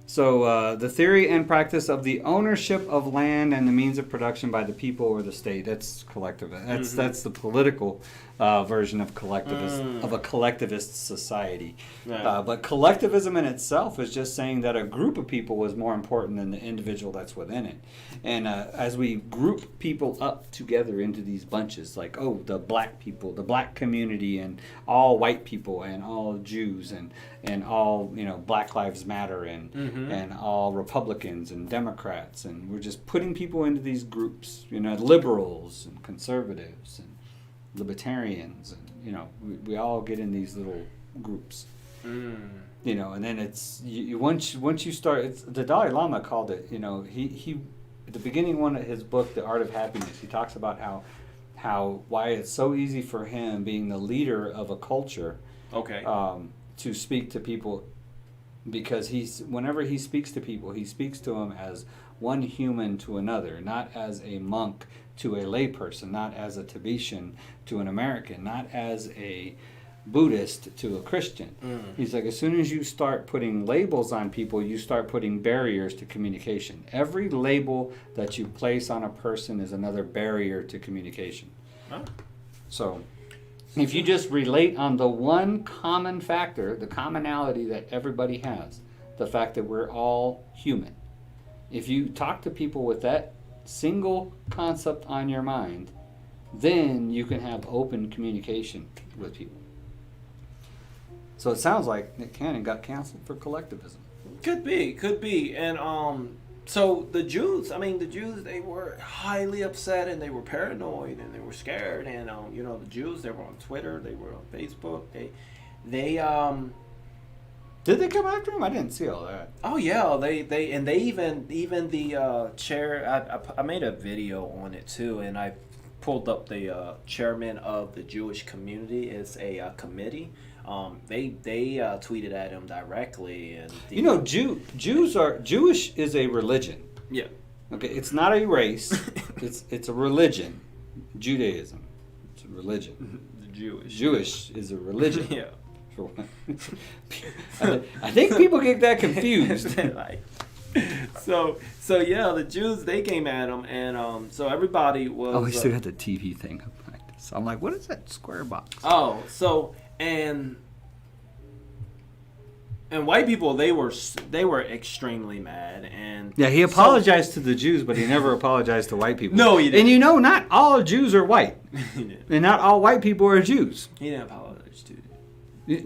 So the theory and practice of the ownership of land and the means of production by the people or the state. That's collectivist. That's the political version of of a collectivist society. Right. But collectivism in itself is just saying that a group of people was more important than the individual that's within it. And as we group people up together into these bunches, like the black people, the black community, and all white people, and all Jews, and all Black Lives Matter, and all Republicans and Democrats, and we're just putting people into these groups, liberals and conservatives and libertarians, and we all get in these little groups. You know, and then it's once you start. The Dalai Lama called it. You know, he at the beginning one of his book, The Art of Happiness, he talks about how why it's so easy for him, being the leader of a culture, to speak to people, because whenever he speaks to people, he speaks to them as one human to another, not as a monk to a layperson, not as a Tibetan to an American, not as a Buddhist to a Christian. He's like, as soon as you start putting labels on people, you start putting barriers to communication. Every label that you place on a person is another barrier to communication. So if you just relate on the one common factor, the commonality that everybody has, the fact that we're all human, if you talk to people with that single concept on your mind, then you can have open communication with people. So it sounds like Nick Cannon got canceled for collectivism. Could be. And so the Jews, they were highly upset, and they were paranoid, and they were scared. And the Jews, they were on Twitter, they were on Facebook. They Did they come after him? I didn't see all that. Oh yeah, they even the chair. I made a video on it too, and I pulled up the chairman of the Jewish community. It's a committee. They tweeted at him directly, and Jewish is a religion. Yeah. Okay, it's not a race. it's a religion. Judaism, it's a religion. The Jewish is a religion. Yeah. I think people get that confused. So yeah, the Jews, they came at him, and so everybody was. Oh, he still got the TV thing up like this. I'm like, what is that square box? Oh, so and white people, they were extremely mad, and yeah, he apologized to the Jews, but he never apologized to white people. No, he didn't. And not all Jews are white, and not all white people are Jews. He didn't apologize to.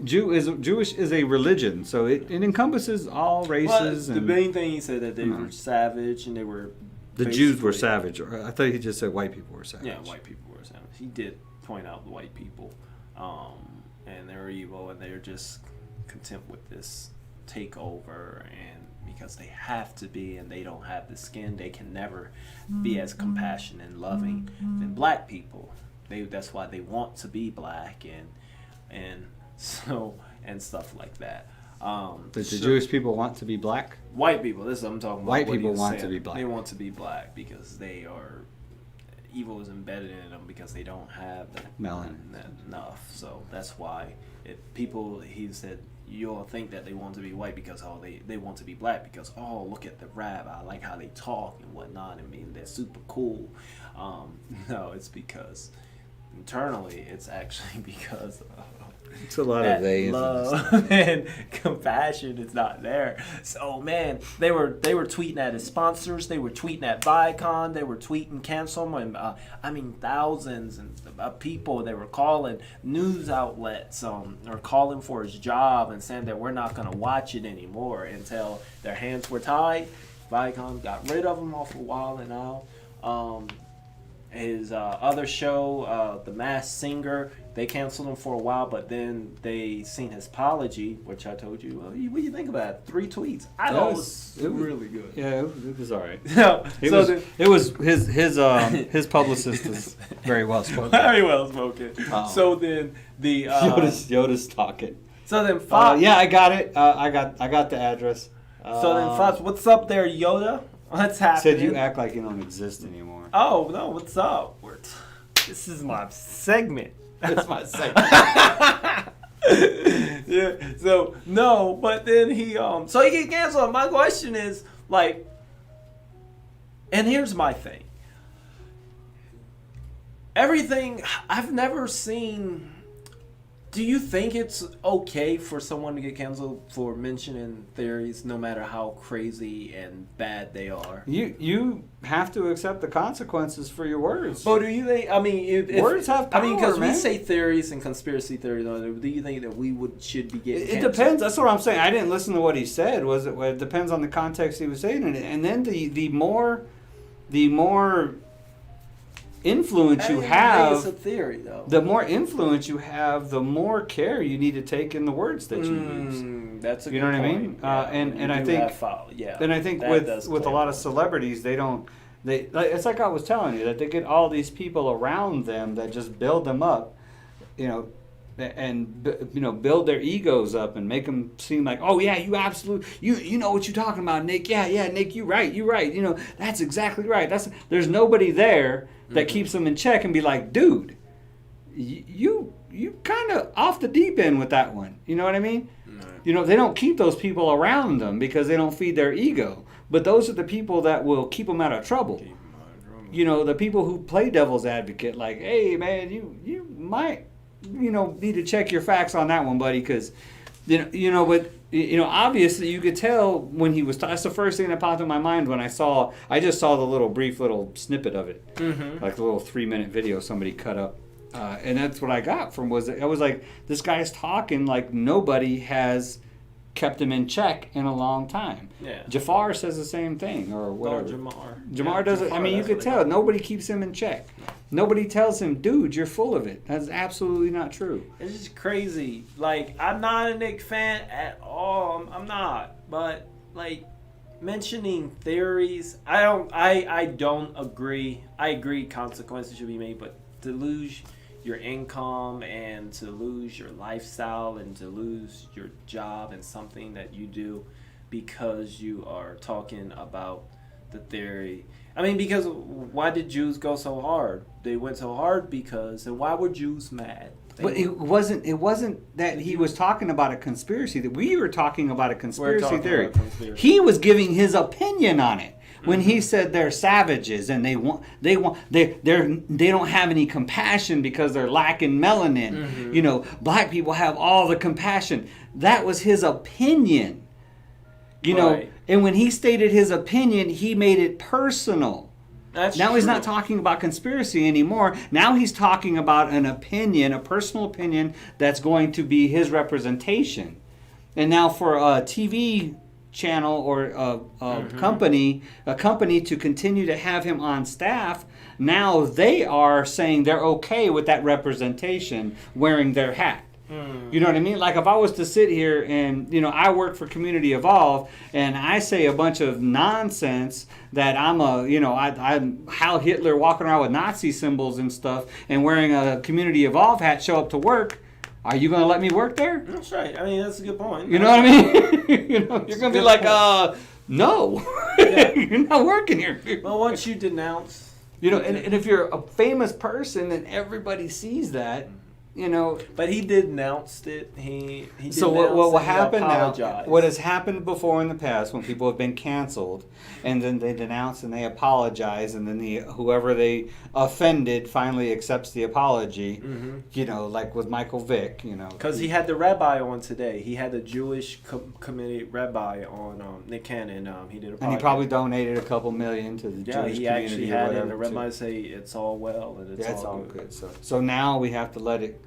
Jewish is a religion, so it encompasses all races. Well, the main thing he said that they were savage, and they were. The Jews were savage. I thought he just said white people were savage. Yeah, white people were savage. He did point out the white people, and they're evil, and they're just content with this takeover, and because they have to be, and they don't have the skin, they can never be as compassionate and loving than black people. That's why they want to be black, and stuff like that. But the Jewish people want to be black? White people, this is what I'm talking about. White people want to be black. They want to be black because they are, evil is embedded in them because they don't have that melanin enough. So that's why he said, you'll think that they want to be white because they want to be black because look at the rabbi, I like how they talk and whatnot, they're super cool. No, it's because internally it's actually because of it's a lot of love and compassion is not there. So man, they were tweeting at his sponsors, they were tweeting at Viacom, they were tweeting cancel him, and thousands of people, they were calling news outlets or calling for his job and saying that we're not going to watch it anymore until their hands were tied. Viacom got rid of him off a while and now. His other show, The Masked Singer, they canceled him for a while, but then they seen his apology, which I told you. What do you think about it? 3 tweets. I thought it was really good. Yeah, it was all right. It was his publicist is very well spoken. Very well spoken. So then the Yoda's talking. So then Fox. Yeah, I got it. I got the address. So then Fox, what's up there, Yoda? What's happening? Said you act like you don't exist anymore. Oh no, what's up? This is my segment. That's my segment. Yeah. So no, but then he so he get canceled. My question is and here's my thing. Everything I've never seen. Do you think it's okay for someone to get canceled for mentioning theories, no matter how crazy and bad they are? You have to accept the consequences for your words. But do you think? Words have power. Because we say theories and conspiracy theories. Do you think that we should be getting? It depends. That's what I'm saying. I didn't listen to what he said. It depends on the context he was saying it, and then the more influence you It's a have, theory, though. the more influence you have, the more care you need to take in the words that you use. That's a You good know what I point. mean? Yeah, And I you do think, have follow- yeah, and I think that with does a lot clarify. of celebrities, they don't. It's like I was telling you that they get all these people around them that just build them up, you know, and build their egos up and make them seem like, oh yeah, you know what you're talking about, Nick. Yeah, Nick, you're right. You know, that's exactly right. There's nobody there that keeps them in check and be like, dude, you kind of off the deep end with that one. You know what I mean? You know, they don't keep those people around them because they don't feed their ego. But those are the people that will keep them out of trouble. You know, the people who play devil's advocate, like, hey, man, you might, need to check your facts on that one, buddy, because, but, obviously you could tell when he was, that's the first thing that popped in my mind when I just saw the brief little snippet of it, like the little 3-minute video somebody cut up. And that's what I got from I was like, this guy's talking like nobody has kept him in check in a long time. Yeah. Jafar says the same thing, or whatever. Jamar does it. I mean, you could tell nobody keeps him in check. Nobody tells him, dude, you're full of it. That's absolutely not true. It's just crazy. Like, I'm not a Nick fan at all. I'm not. But like mentioning theories, I don't agree. I agree consequences should be made, but to lose your income and to lose your lifestyle and to lose your job and something that you do because you are talking about the theory. I mean, because why did Jews go so hard? They went so hard because, and why were Jews mad? But it wasn't that he was talking about a conspiracy. That we were talking about a conspiracy theory. He was giving his opinion on it. When he said they're savages and they don't have any compassion because they're lacking melanin. Black people have all the compassion. That was his opinion. And when he stated his opinion, he made it personal. Now he's not talking about conspiracy anymore. Now he's talking about an opinion, a personal opinion that's going to be his representation. And now for a TV channel or a company to continue to have him on staff, now they are saying they're okay with that representation wearing their hat. You know what I mean? Like if I was to sit here and, I work for Community Evolve and I say a bunch of nonsense that I'm I'm Heil Hitler walking around with Nazi symbols and stuff and wearing a Community Evolve hat, show up to work, are you going to let me work there? That's right. I mean, that's a good point. You know what I mean? You're going to be like, no, you're not working here. Well, once you denounce... And if you're a famous person and everybody sees that, But he denounced it. He so what happened now? Apologized. What has happened before in the past when people have been canceled, and then they denounce and they apologize, and then whoever they offended finally accepts the apology. Like with Michael Vick. Because he had the rabbi on today. He had the Jewish committee rabbi on Nick Cannon. He did a podcast. And he probably donated a couple million to the Jewish community. Yeah, he actually or had whatever, it. The rabbi say it's all well and it's all good. So now we have to let it.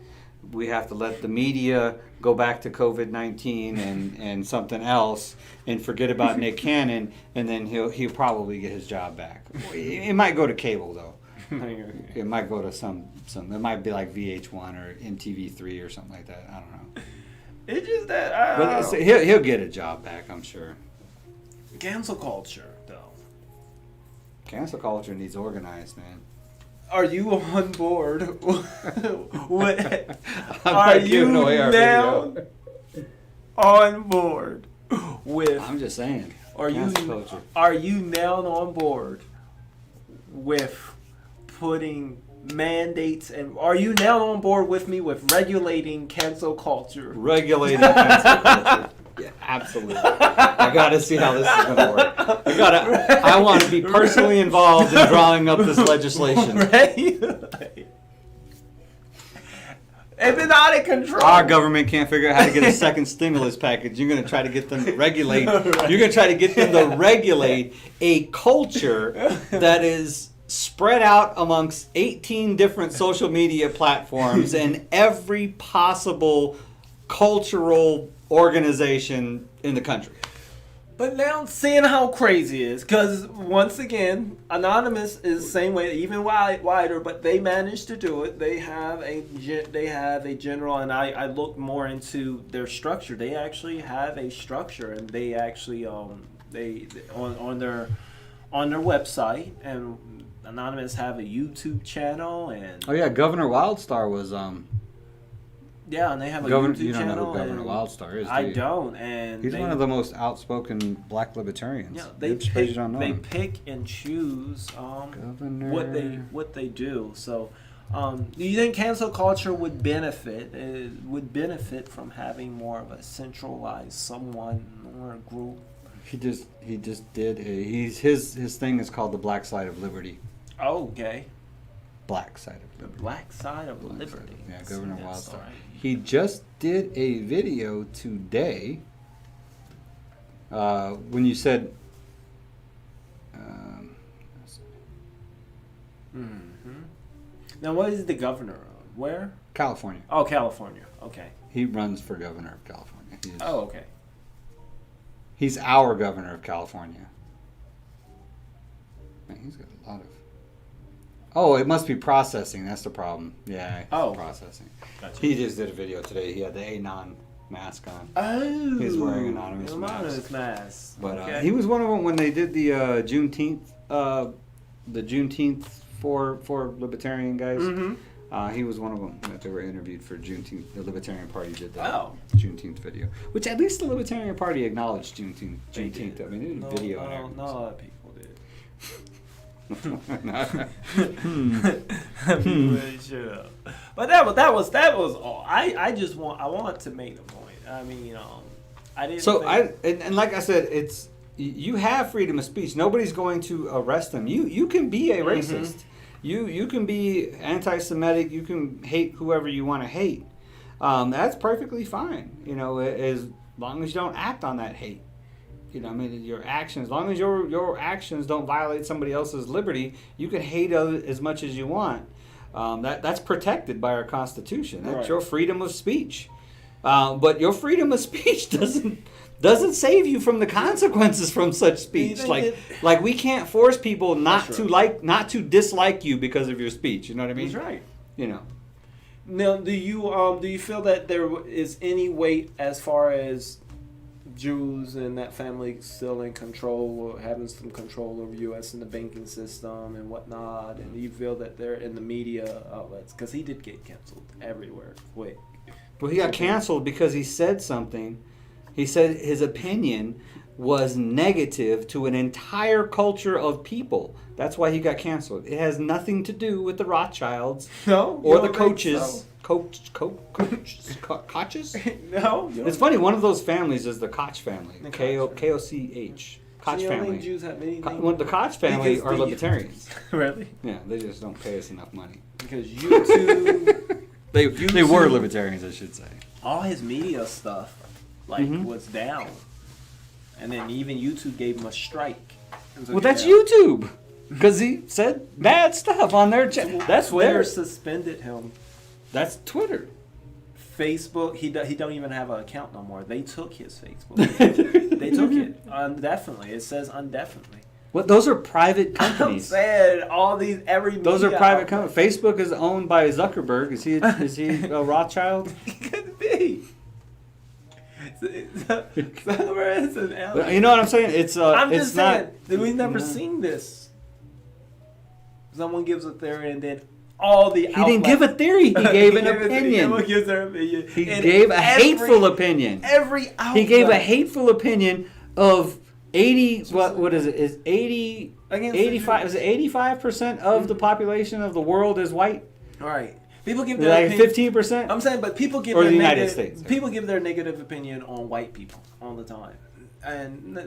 We have to let the media go back to COVID-19 and something else and forget about Nick Cannon, and then he'll probably get his job back. It might go to cable though. It might go to some. It might be like VH1 or MTV3 or something like that. I don't know. It's just that he'll get a job back, I'm sure. Cancel culture, though. Cancel culture needs organized, man. Are you on board? Are you now on board with? I'm just saying. Are you now on board with putting mandates, and are you now on board with me with regulating cancel culture? Regulating cancel culture. Yeah, absolutely. I got to see how this is going to work. I want to be personally involved in drawing up this legislation. Right? It's been out of control. Our government can't figure out how to get a second stimulus package. You're going to try to get them to regulate. You're going to try to get them to regulate a culture that is spread out amongst 18 different social media platforms and every possible cultural organization in the country. But now seeing how crazy it is, because once again, Anonymous is the same way, even wider, but they managed to do it. They have a general, and I looked more into their structure. They actually have a structure, and they actually they on their website, and Anonymous have a YouTube channel, and Oh yeah, Governor Wildstar was yeah, and they have a Governor. YouTube You don't channel. know who Governor and Wildstar is, do I you? don't, and He's they, one of the most outspoken black libertarians. yeah, they You suppose you pick, don't know they him. pick and choose Governor. what they do. So, do you think cancel culture would benefit from having more of a centralized someone or a group? He just did. His thing is called the Black Side of Liberty. Oh, okay. Black Side of The Liberty. black side of Black liberty. Side. Yeah, Governor That's Wildstar. all right. He just did a video today. When you said. Now, what is the governor of? Where? California. Oh, California. Okay. He runs for governor of California. Oh, okay. He's our governor of California. Man, he's got a lot of. Oh, it must be processing. That's the problem. Yeah. Oh. Processing. Gotcha. He just did a video today. He had the Anon mask on. Oh. He's wearing an anonymous mask. But Okay. he was one of them when they did the Juneteenth, for Libertarian guys. Mhm. He was one of them that they were interviewed for Juneteenth. The Libertarian Party did that Juneteenth video, which at least the Libertarian Party acknowledged Juneteenth. They did. I mean, they did a video on it. Not a lot of people did. Hmm. Really should have. But that was all. I want to make the point. I mean, I didn't. So think, and like I said, it's you have freedom of speech. Nobody's going to arrest them. You can be a racist. You can be anti-Semitic. You can hate whoever you want to hate. That's perfectly fine. You know, as long as you don't act on that hate. You know, I mean, your actions. As long as your actions don't violate somebody else's liberty, you can hate as much as you want. That's protected by our Constitution. That's Right. your freedom of speech. But your freedom of speech doesn't save you from the consequences from such speech. Like we can't force people not to dislike you because of your speech. You know what I mean? That's right. You know. Now, do you feel that there is any weight as far as Jews and that family still in control or having some control over U.S. and the banking system and whatnot? And do you feel that they're in the media outlets? Because he did get canceled everywhere quick. Well, he got canceled because he said something. He said his opinion was negative to an entire culture of people. That's why he got canceled. It has nothing to do with the Rothschilds No, or the coaches. Coaches? Koches? No. It's funny. One of those families is the Koch family. The Koch K-O-C-H. Koch you don't think family. Jews have anything? Well, the Koch family Because are the- libertarians. Really? Yeah, they just don't pay us enough money. Because YouTube, They were YouTube- libertarians, I should say. all his media stuff, was down, and then even YouTube gave him a strike. And so Well, he that's down. YouTube. Because he said bad stuff on their channel. That's Twitter Twitter. suspended him. That's Twitter. Facebook, he don't even have an account no more. They took his Facebook. They took it indefinitely. It says indefinitely. What? Those are private I'm companies. saying all these Those are media private outlet- companies. Facebook is owned by Zuckerberg. Is he a Rothschild? It could be. Zuckerberg is an alien. You know what I'm saying? It's I'm it's just not. saying that we've never seen this. Someone gives a theory and then all the He didn't give a theory. He gave an opinion. Someone gives their opinion. He And gave a hateful opinion. Every outlet. He gave a hateful opinion of 80. What is it? Is 80? Against 85? Is it 85% of the population of the world is white? All right. People give their Like opinion. 15%. I'm saying, but people give Or their the United negative, States. People give their negative opinion on white people all the time, and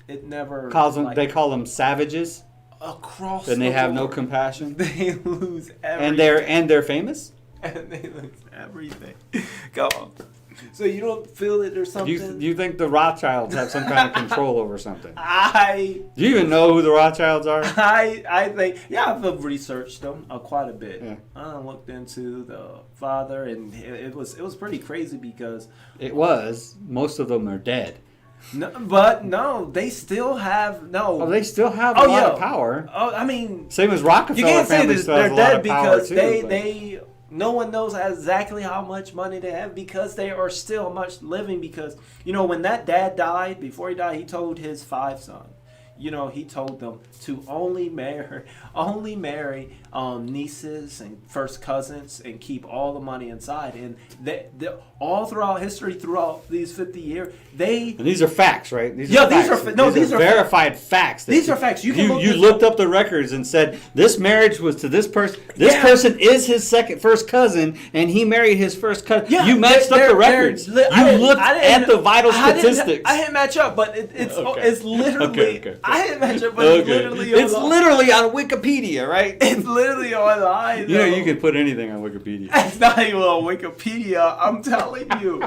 it never They call them savages, across. and they the have no board. compassion. They lose everything. And they're famous. And they lose everything. Go on. So you don't feel that there's something? You think the Rothschilds have some kind of control over something? I Do you even know who the Rothschilds are? think I've researched them quite a bit. Yeah. I looked into the father, and it was pretty crazy because Most of them are dead. No, but no, they still have no. Oh, they still have a Oh, lot yeah. of power. Oh, I mean, Same as you Rockefeller can't say family that still has they're a lot dead of power because too. but- they no one knows exactly how much money they have because they are still much living because when that dad died, before he died, he told his 5 sons, he told them to only marry nieces and first cousins and keep all the money inside. And all throughout history, throughout these 50 years, And these are facts, right? These Yeah, are these facts. are these are verified facts. that These are facts. You can look you this looked up the records and said this marriage was to this person. This Yeah. person is his first cousin, and he married his first cousin. Yeah, you matched up they're- the records. they're- You looked I didn't- at the vital I didn't- statistics. I didn't match up, but it's Okay. literally. Okay. I didn't match up, but it's literally. It's online. literally on Wikipedia, right? It's literally online. You know, though. you could put anything on Wikipedia. It's not even on Wikipedia. I'm telling you.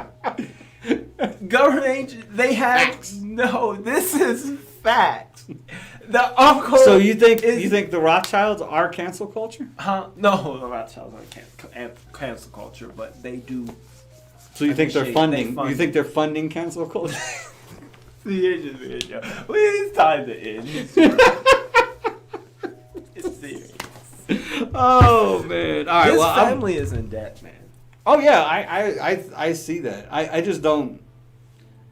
Government agent, they have Facts. no. This is fact. The uncle. So you think is, the Rothschilds are cancel culture? Huh? No, the Rothschilds aren't cancel culture, but they do. So you think they're They funding? fund- You think they're funding cancel culture? The end of the video. It's time to end. It's serious. Oh man! All right. His well, I'm- family is in debt, man. Oh yeah, I see that. I just don't.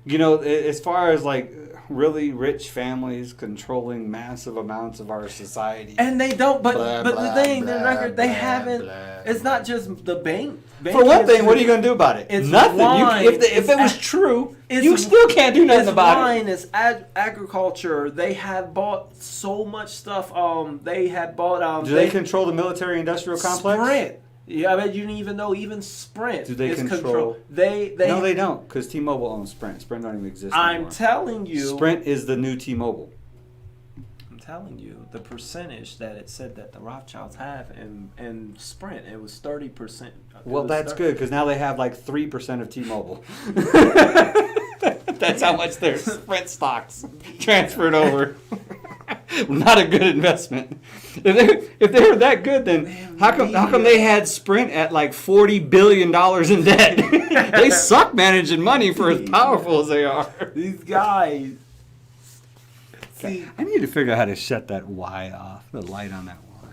As far as like really rich families controlling massive amounts of our society. And they don't. But Blah, but blah, the thing, the blah, record, they blah, haven't. blah, It's blah. not just the bank. For one thing, what are you going to do about it? It's Nothing. wine. If it was It's true, it's- you still can't do nothing It's about wine, it's agriculture. They have bought so much stuff. They have bought. it. Do they control the military-industrial complex? Sprint. Yeah, I bet you didn't even know. Even Sprint. Do they is control- They. No, they don't, because T-Mobile owns Sprint. Sprint don't even exist I'm anymore. telling you. Sprint is the new T-Mobile. I'm telling you, the percentage that it said that the Rothschilds have in Sprint, it was 30%. Well, that's good, because now they have like 3% of T-Mobile. That's how much their Sprint stocks transferred over. Not a good investment. If they were that good, then how come they had Sprint at like $40 billion in debt? They suck managing money for as powerful as they are. These guys. See, I need to figure out how to shut that Y off, the light on that Y.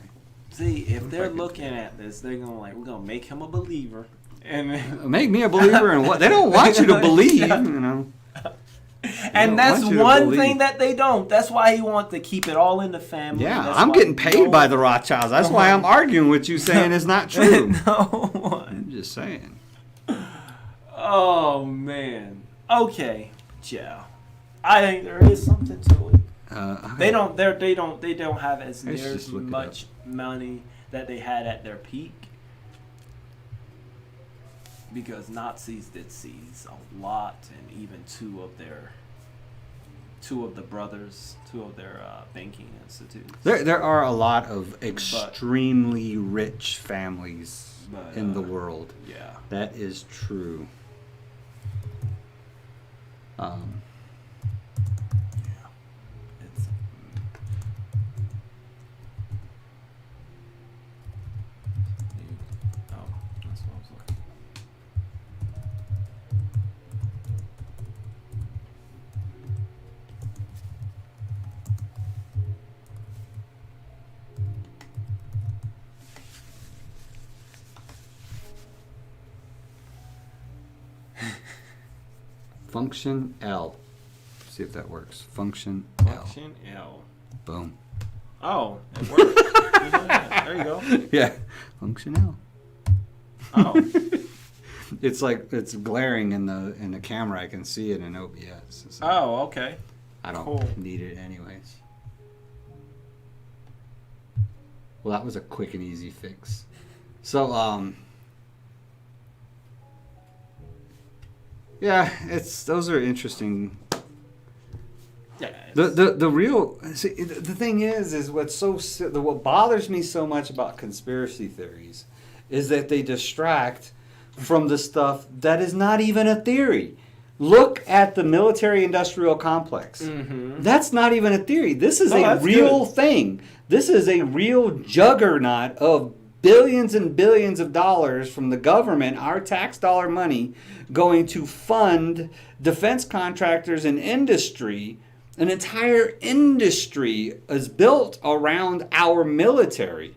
if they're looking at this, they're gonna we're gonna make him a believer, and Make me a believer in what? They don't want you to believe, and that's want you to one believe. thing that they don't. That's why he wants to keep it all in the family. Yeah, That's I'm why getting paid by the Rothschilds. That's why I'm arguing with you saying it's not true. No one. I'm just saying. Oh man. Okay, Joe. I think there is something to it. They don't have as Let's near just as look it much money that they had at their peak because Nazis did seize a lot, and even two of their banking institutes. There are a lot of extremely rich families But, in the world. Yeah. That is true. It's that's what I was looking. Function L. See if that works. Function L. Function L. Boom. Oh, it worked. There you go. Yeah. Function L. Oh. It's like it's glaring in the camera. I can see it in OBS. So Oh, okay. I don't cool. need it anyways. Well, that was a quick and easy fix. So, yeah, those are interesting. Yeah. The real the thing is what bothers me so much about conspiracy theories is that they distract from the stuff that is not even a theory. Look at the military-industrial complex. Mm-hmm. That's not even a theory. This is a that's real good. thing. This is a real juggernaut of billions and billions of dollars from the government, our tax dollar money, going to fund defense contractors and industry. An entire industry is built around our military,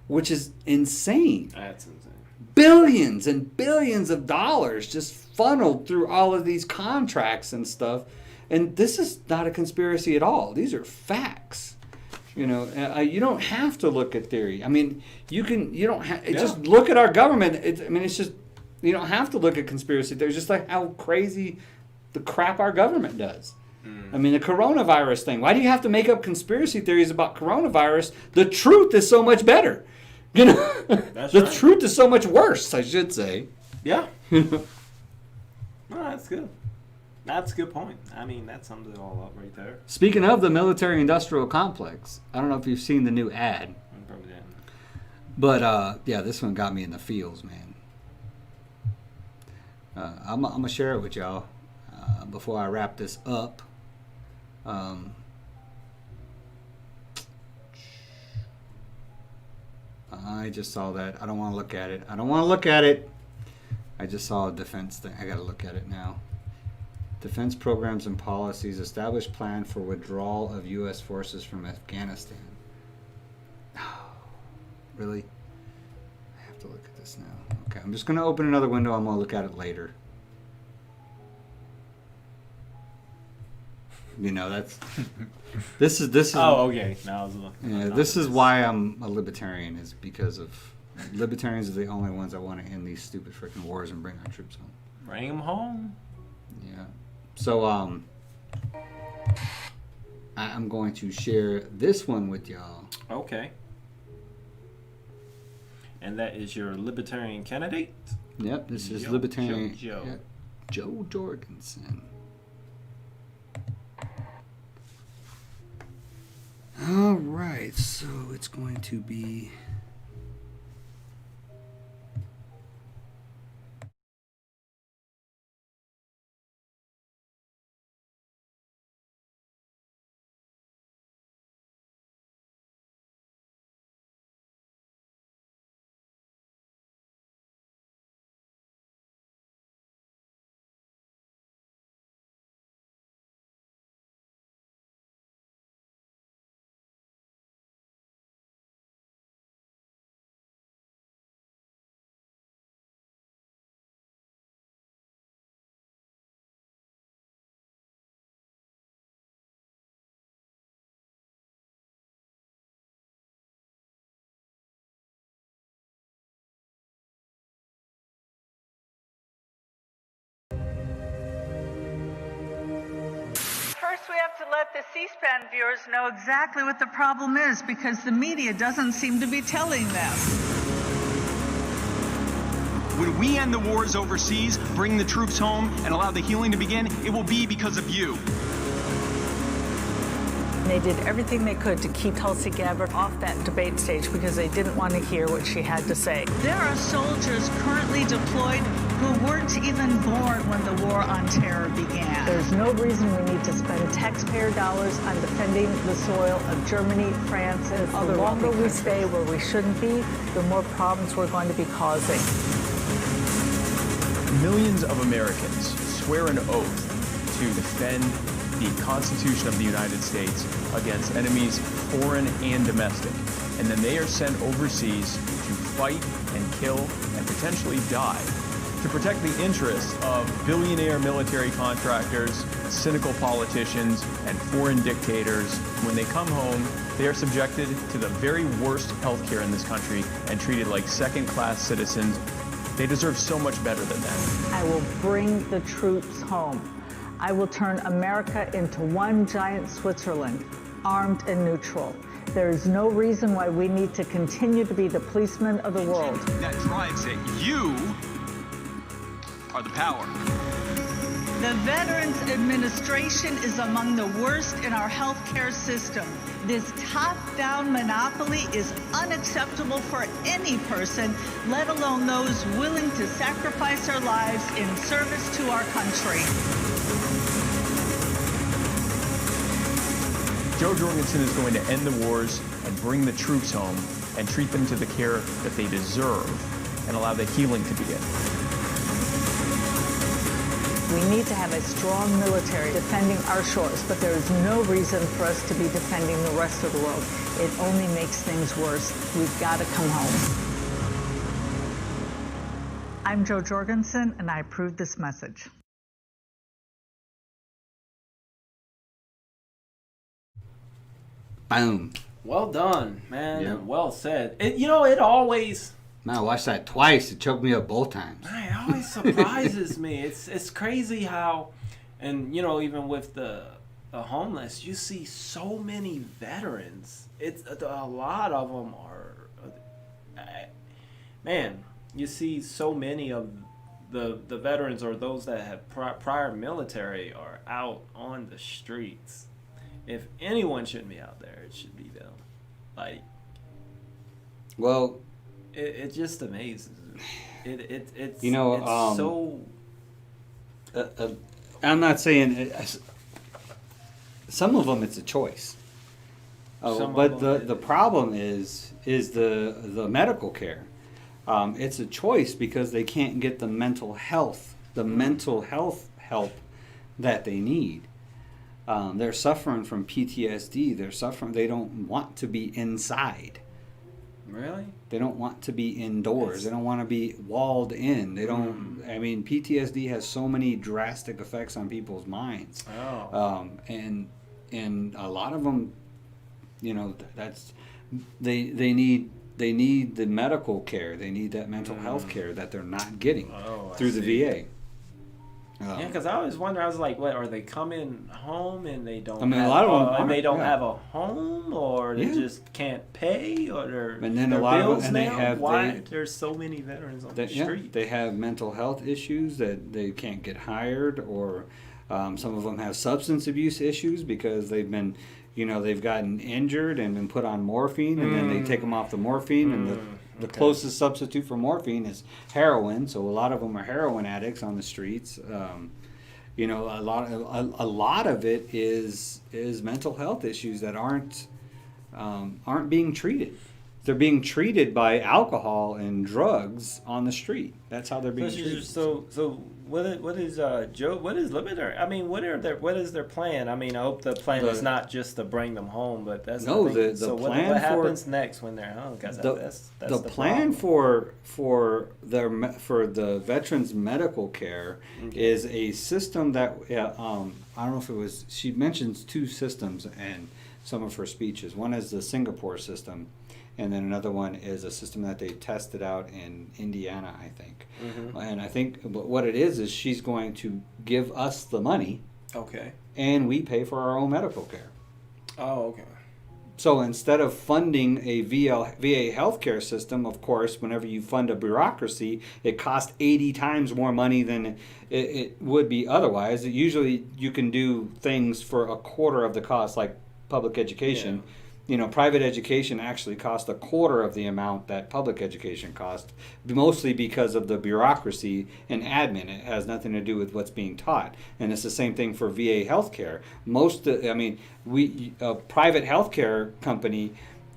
which is insane. That's insane. Billions and billions of dollars just funneled through all of these contracts and stuff. And this is not a conspiracy at all. These are facts. You know, you don't have to look at theory. I mean, you don't have, just look at our government. It's just, you don't have to look at conspiracy theories, just like how crazy the crap our government does. I mean, the coronavirus thing. Why do you have to make up conspiracy theories about coronavirus? The truth is so much better. You know, the truth is so much worse, I should say. Yeah. No, that's good. That's a good point. I mean, that sums it all up right there. Speaking of the military-industrial complex, I don't know if you've seen the new ad. Probably didn't. But, yeah, this one got me in the feels, man. I'm going to share it with y'all before I wrap this up. I just saw that. I don't want to look at it. I just saw a defense thing. I got to look at it now. Defense programs and policies. Establish plan for withdrawal of U.S. forces from Afghanistan. Really? I have to look at this now. Okay, I'm just going to open another window. I'm going to look at it later. You know, that's this is. Oh, okay. Now I was looking. Yeah, this is why I'm a libertarian, is because of libertarians are the only ones that want to end these stupid freaking wars and bring our troops home. Bring them home. Yeah. So I'm going to share this one with y'all. Okay. And that is your libertarian candidate? Yep, this is libertarian Jo. yeah, Jo Jorgenson. All right, so it's going to be. First, we have to let the C-SPAN viewers know exactly what the problem is, because the media doesn't seem to be telling them. When we end the wars overseas, bring the troops home, and allow the healing to begin, it will be because of you. They did everything they could to keep Tulsi Gabbard off that debate stage because they didn't want to hear what she had to say. There are soldiers currently deployed who weren't even born when the war on terror began. There's no reason we need to spend taxpayer dollars on defending the soil of Germany, France, and other. The longer we stay where we shouldn't be, the more problems we're going to be causing. Millions of Americans swear an oath to defend the Constitution of the United States against enemies, foreign and domestic. And then they are sent overseas to fight and kill and potentially die to protect the interests of billionaire military contractors, cynical politicians, and foreign dictators. When they come home, they are subjected to the very worst healthcare in this country and treated like second-class citizens. They deserve so much better than that. I will bring the troops home. I will turn America into one giant Switzerland, armed and neutral. There is no reason why we need to continue to be the policemen of the world. That drives it. You are the power. The Veterans Administration is among the worst in our healthcare system. This top-down monopoly is unacceptable for any person, let alone those willing to sacrifice their lives in service to our country. Jo Jorgenson is going to end the wars and bring the troops home and treat them to the care that they deserve and allow the healing to begin. We need to have a strong military defending our shores, but there is no reason for us to be defending the rest of the world. It only makes things worse. We've got to come home. I'm Jo Jorgenson, and I approve this message. Boom. Well done, man. Yeah. And well said. It always... Man, I watched that twice. It choked me up both times. Man, it always surprises me. It's crazy how, and even with the homeless, you see so many veterans. It's a lot of them are, man. You see so many of the veterans or those that have prior military are out on the streets. If anyone shouldn't be out there, it should be them. Like, well. It just amazes me. It's so. I'm not saying some of them it's a choice, but the problem is the medical care. It's a choice because they can't get the mental health help that they need. They're suffering from PTSD. They don't want to be inside. Really? They don't want to be indoors. They don't want to be walled in. They don't. I mean, PTSD has so many drastic effects on people's minds. Oh. And a lot of them, that's they need the medical care. They need that mental health care that they're not getting through the VA. Yeah, because I always wonder. I was like, "What are they coming home and they don't?" A lot of them and they don't yeah. have a home, or they just can't pay, or their and then their a lot bills of them, now. Why there's so many veterans on the street? They have mental health issues that they can't get hired, or some of them have substance abuse issues because they've been, they've gotten injured and been put on morphine, and then they take them off the morphine, and the closest substitute for morphine is heroin. So a lot of them are heroin addicts on the streets. A lot of it is mental health issues that aren't being treated. They're being treated by alcohol and drugs on the street. That's how they're being treated. So what is Joe? What is Libertarian? I mean, what is their plan? I mean, I hope the plan is not just to bring them home, but that's no. The The what plan happens next when they're home? Because that's the plan for the veterans' medical care is a system that I don't know if it was. She mentions two systems in some of her speeches. One is the Singapore system. And then another one is a system that they tested out in Indiana, I think. Mm-hmm. And I think what it is she's going to give us the money. Okay. And we pay for our own medical care. Oh, okay. So instead of funding a VA healthcare system, of course, whenever you fund a bureaucracy, it costs 80 times more money than it would be otherwise. Usually you can do things for a quarter of the cost, like public education. Yeah. Private education actually costs a quarter of the amount that public education costs, mostly because of the bureaucracy and admin. It has nothing to do with what's being taught. And it's the same thing for VA healthcare. A private healthcare company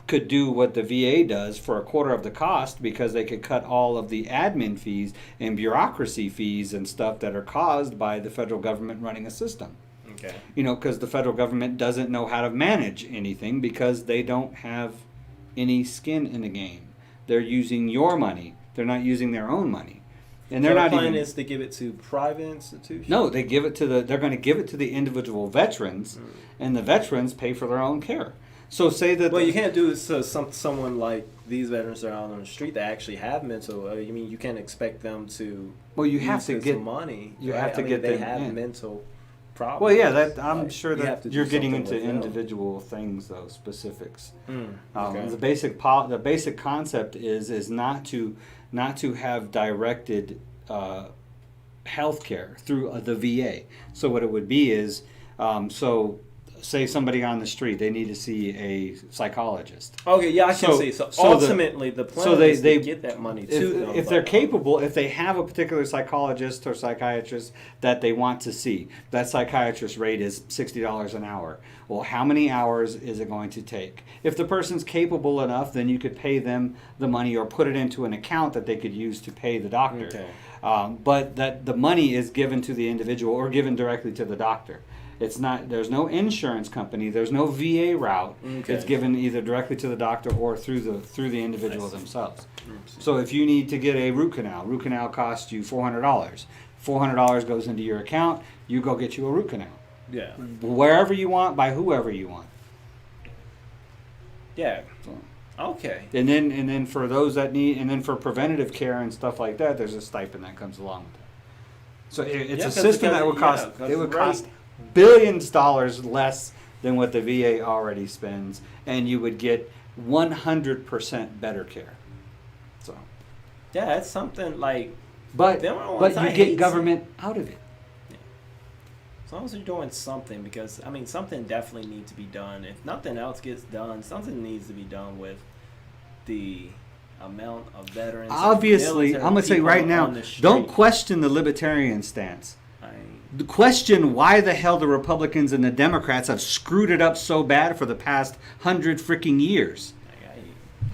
could do what the VA does for a quarter of the cost because they could cut all of the admin fees and bureaucracy fees and stuff that are caused by the federal government running a system. Okay. Because the federal government doesn't know how to manage anything because they don't have any skin in the game. They're using your money. They're not using their own money. And they're not the plan even, is to give it to private institutions? No, they're going to give it to the individual veterans, and the veterans pay for their own care. So say that... Well, you can't do it so someone like these veterans that are out on the street that actually have mental... you can't expect them to... Well, you have to get... money. You have to get them they have in. mental... problems. Well, yeah, I'm sure that you're getting into individual things, though, specifics. Okay. The basic concept is not to have directed health care through the VA. So what it would be is, say somebody on the street, they need to see a psychologist. Okay, yeah, I can So- see. So, so ultimately, the plan is to get that money to them. If they're capable, if they have a particular psychologist or psychiatrist that they want to see, that psychiatrist rate is $60 an hour. Well, how many hours is it going to take? If the person's capable enough, then you could pay them the money or put it into an account that they could use to pay the doctor. Okay. But that the money is given to the individual or given directly to the doctor. It's not. There's no insurance company. There's no VA route. Okay. It's given either directly to the doctor or through the individual themselves. So if you need to get a root canal costs you $400. $400 goes into your account. You go get you a root canal. Yeah. Wherever you want, by whoever you want. Yeah. So, Okay. and then for those that need, and then for preventative care and stuff like that, there's a stipend that comes along with it. So it's Yeah, a 'cause- system that because- would cost. yeah, 'cause It would right. cost billions dollars less than what the VA already spends, and you would get 100% better care. So, Yeah, that's something like but Them are the ones you I get hate government out of it. as long as you're doing something, because I mean, something definitely needs to be done. If nothing else gets done, something needs to be done with the amount of veterans. Obviously, military I'm gonna say people right on now, the street. don't question the libertarian stance. I- Question why the hell the Republicans and the Democrats have screwed it up so bad for the past 100 freaking years.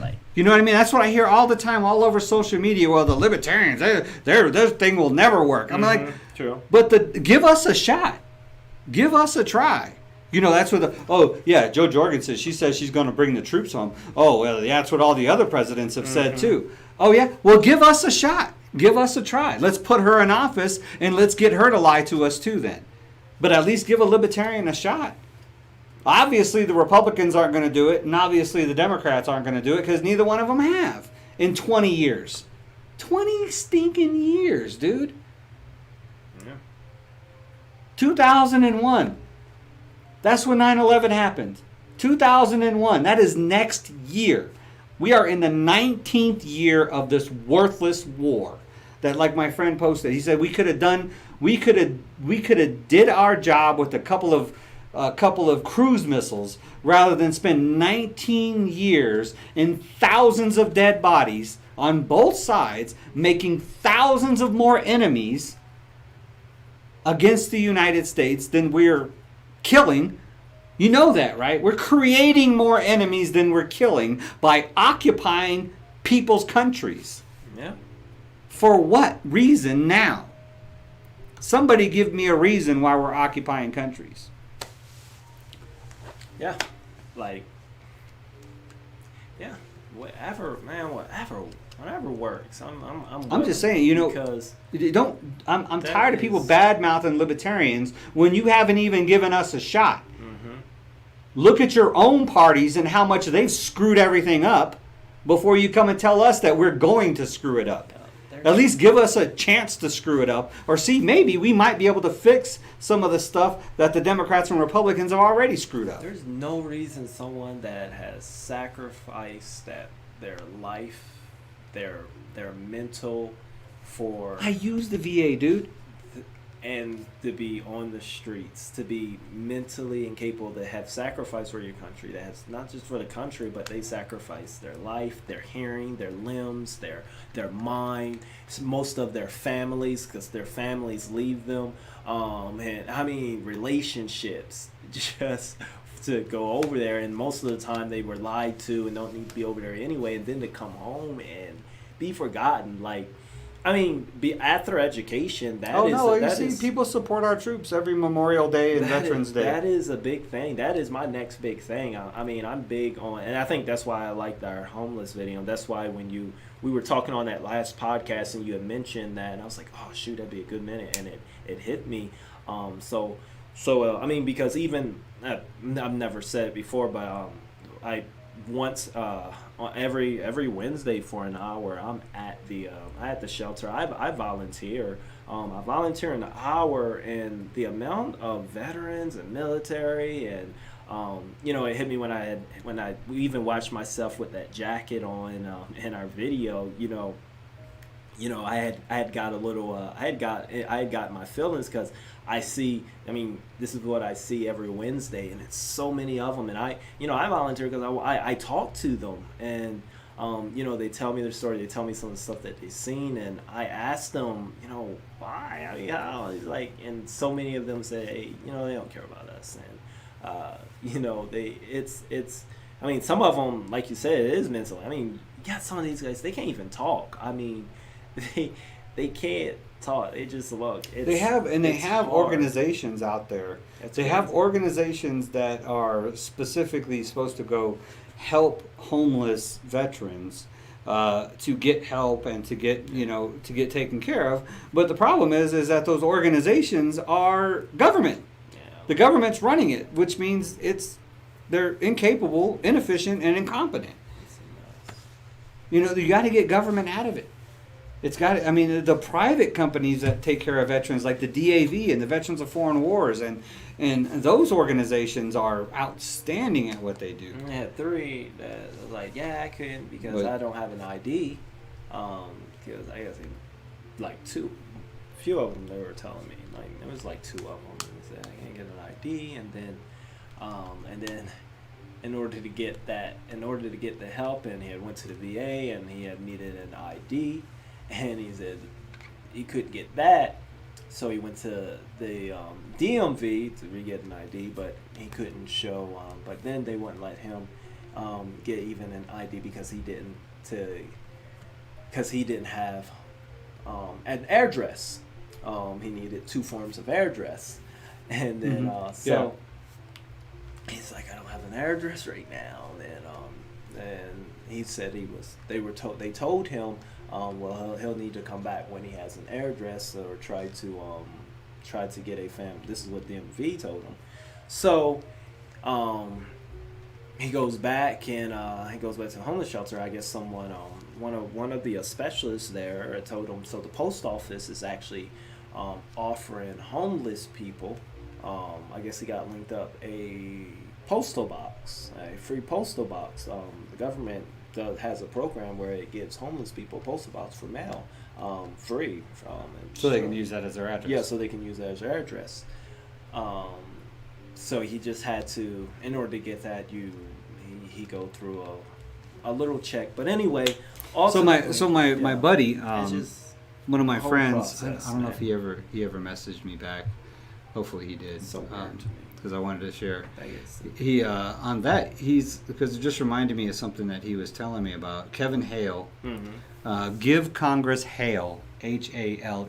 like, You know what I mean? That's what I hear all the time, all over social media. Well, the libertarians, their thing will never work. I'm like, true. but give us a shot, give us a try. You know, that's what Jo Jorgenson, she says she's going to bring the troops home. Oh, well, that's what all the other presidents have said too. Oh yeah, well, give us a shot, give us a try. Let's put her in office and let's get her to lie to us too. Then, but at least give a libertarian a shot. Obviously, the Republicans aren't going to do it, and obviously the Democrats aren't going to do it because neither one of them have in 20 years. 20 stinking years, dude. Yeah. 2001. That's when 9/11 happened. 2001. That is next year. We are in the 19th year of this worthless war. That, like my friend posted, he said we could have did our job with a couple of cruise missiles rather than spend 19 years in thousands of dead bodies on both sides, making thousands of more enemies against the United States than we're killing. You know that, right? We're creating more enemies than we're killing by occupying people's countries. Yeah. For what reason now? Somebody give me a reason why we're occupying countries. Yeah. Like, yeah. Whatever, man. Whatever works. I'm just saying, you know, because I'm tired of people bad mouthing libertarians when you haven't even given us a shot. Look at your own parties and how much they've screwed everything up before you come and tell us that we're going to screw it up. At least give us a chance to screw it up, or see, maybe we might be able to fix some of the stuff that the Democrats and Republicans have already screwed up. There's no reason someone that has sacrificed their life, their mental for I use the VA, dude. and to be on the streets, to be mentally incapable, to have sacrificed for your country, that has not just for the country, but they sacrifice their life, their hearing, their limbs, their mind, most of their families, because their families leave them, and I mean relationships, just to go over there, and most of the time they were lied to and don't need to be over there anyway, and then to come home and be forgotten, like, I mean, after education, people support our troops every Memorial Day and Veterans Day. That is a big thing. That is my next big thing. I mean, I'm big on, and I think that's why I liked our homeless video. That's why when we were talking on that last podcast and you had mentioned that, and I was like, oh shoot, that'd be a good minute, and it hit me. So I mean, because even I've never said it before, but I once every Wednesday for an hour I'm at the shelter. I volunteer. I volunteer an hour, and the amount of veterans and military, and it hit me when we even watched myself with that jacket on in our video. you know, I had got a little, I had got my feelings because I see, I mean, this is what I see every Wednesday, and it's so many of them, and I volunteer because I talk to them, and you know, they tell me their story, they tell me some of the stuff that they've seen, and I ask them, you know, why, I mean, how, like, and so many of them say, hey, you know, they don't care about us, and you know, it's, I mean, some of them, like you said, it is mental. I mean, you got some of these guys, they can't even talk. I mean, they can't talk. They just look. They have hard. organizations out there. That's They have crazy. organizations that are specifically supposed to go help homeless veterans to get help and to get taken care of. But the problem is that those organizations are government. Yeah. The government's running it, which means they're incapable, inefficient, and incompetent. It's nuts. You know, you got to get government out of it. It's got. I mean, the private companies that take care of veterans, like the DAV and the Veterans of Foreign Wars, and those organizations are outstanding at what they do. I had 3 that was like, yeah, I couldn't because But- I don't have an ID. Because I guess like 2. A few of them they were telling me, like there was like 2 of them. They said I can't get an ID, and then in order to get the help, and he had went to the VA and he had needed an ID, and he said he couldn't get that, so he went to the DMV to get an ID, but he couldn't show. But then they wouldn't let him get even an ID because he didn't have an address. He needed 2 forms of address, and then so. He's like, I don't have an address right now. And he said they told him, well, he'll need to come back when he has an address or try to get a family. This is what the DMV told him. So, he goes back and he goes back to the homeless shelter. I guess someone, one of the specialists there told him. So the post office is actually offering homeless people. I guess he got linked up a postal box, a free postal box. The government has a program where it gives homeless people a postal box for mail, free. So they can use that as their address. Yeah, so they can use that as their address. So he just had to, in order to get that, he go through a little check. But anyway, So my buddy, it's just one of my a whole friends, process, I don't know if man. he ever messaged me back. Hopefully he did. So weird to me. Because I wanted to share. I guess. He because it just reminded me of something that he was telling me about. Kevin Hale, give Congress Hale, HALE. HAL.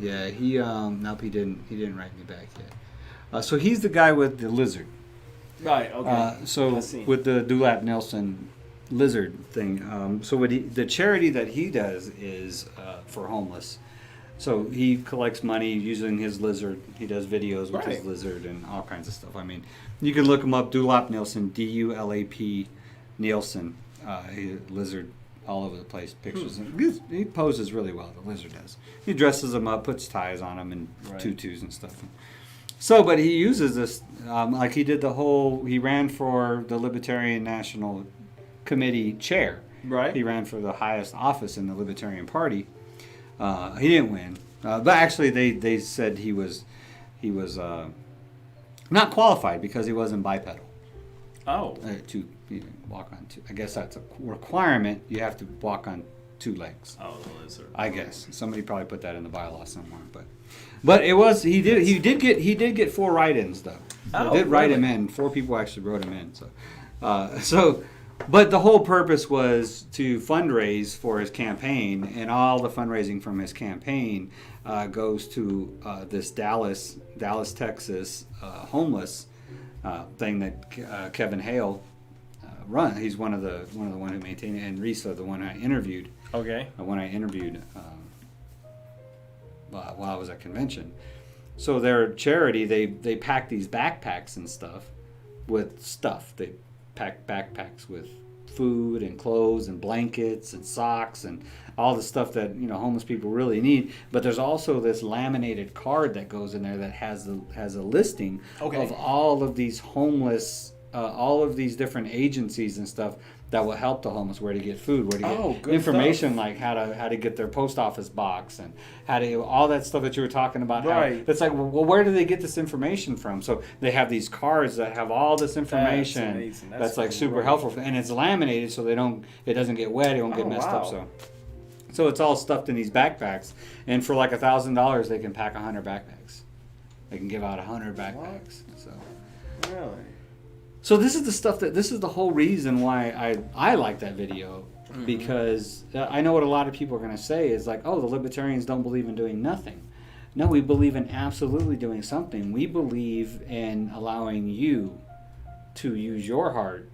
Yeah, he didn't write me back yet. So he's the guy with the lizard. Right. Okay. So I see. with the Dulap Nelson lizard thing. So the charity that he does is for homeless. So he collects money using his lizard. He does videos with his Right. lizard and all kinds of stuff. I mean, you can look him up, Dulap Nelson, DULAP Nielsen. Lizard all over the place, pictures. He poses really well, the lizard does. He dresses them up, puts ties on them and Right. tutus and stuff. So, but he uses this, like he did he ran for the Libertarian National Committee chair. Right. He ran for the highest office in the Libertarian Party. He didn't win, but actually they said he was not qualified because he wasn't bipedal. Oh. To walk on 2. I guess that's a requirement. You have to walk on 2 legs. Oh, the lizard. I guess somebody probably put that in the bylaw somewhere, but it was he did get 4 write-ins though. Oh, They did write really? him in. 4 people actually wrote him in. But the whole purpose was to fundraise for his campaign, and all the fundraising from his campaign goes to this Dallas, Texas homeless thing that Kevin Hale run. He's one of the one who maintained it, and Risa, the one I interviewed. Okay. When I interviewed while I was at convention. So their charity, they pack these backpacks and stuff with stuff. They pack backpacks with food and clothes and blankets and socks and all the stuff that homeless people really need. But there's also this laminated card that goes in there that has a listing Okay. of all of these homeless all of these different agencies and stuff that will help the homeless, where to get food, where to get good information, stuff. like how to get their post office box, and how to all that stuff that you were talking about. Right. It's like, well, where do they get this information from? So they have these cards that have all this information. That's amazing. That's like super great. helpful, and it's laminated so it doesn't get wet, it won't get messed up. So it's all stuffed in these backpacks, and for like $1,000 they can pack 100 backpacks. They can give out 100 backpacks. So. Really? So this is the stuff this is the whole reason why I like that video, because I know what a lot of people are going to say is like, oh, the libertarians don't believe in doing nothing. No, we believe in absolutely doing something. We believe in allowing you to use your heart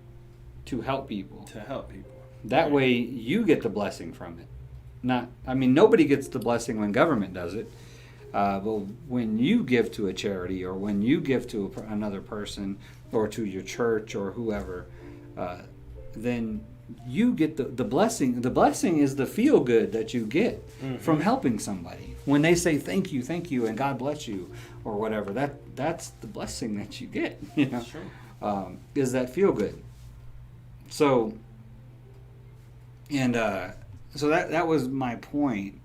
to help people. That way you get the blessing from it. Nobody gets the blessing when government does it. But when you give to a charity, or when you give to another person, or to your church or whoever, then you get the blessing. The blessing is the feel good that you get from helping somebody. When they say thank you, and God bless you, or whatever, that's the blessing that you get. You know, Sure. Is that feel good? So, so that was my point.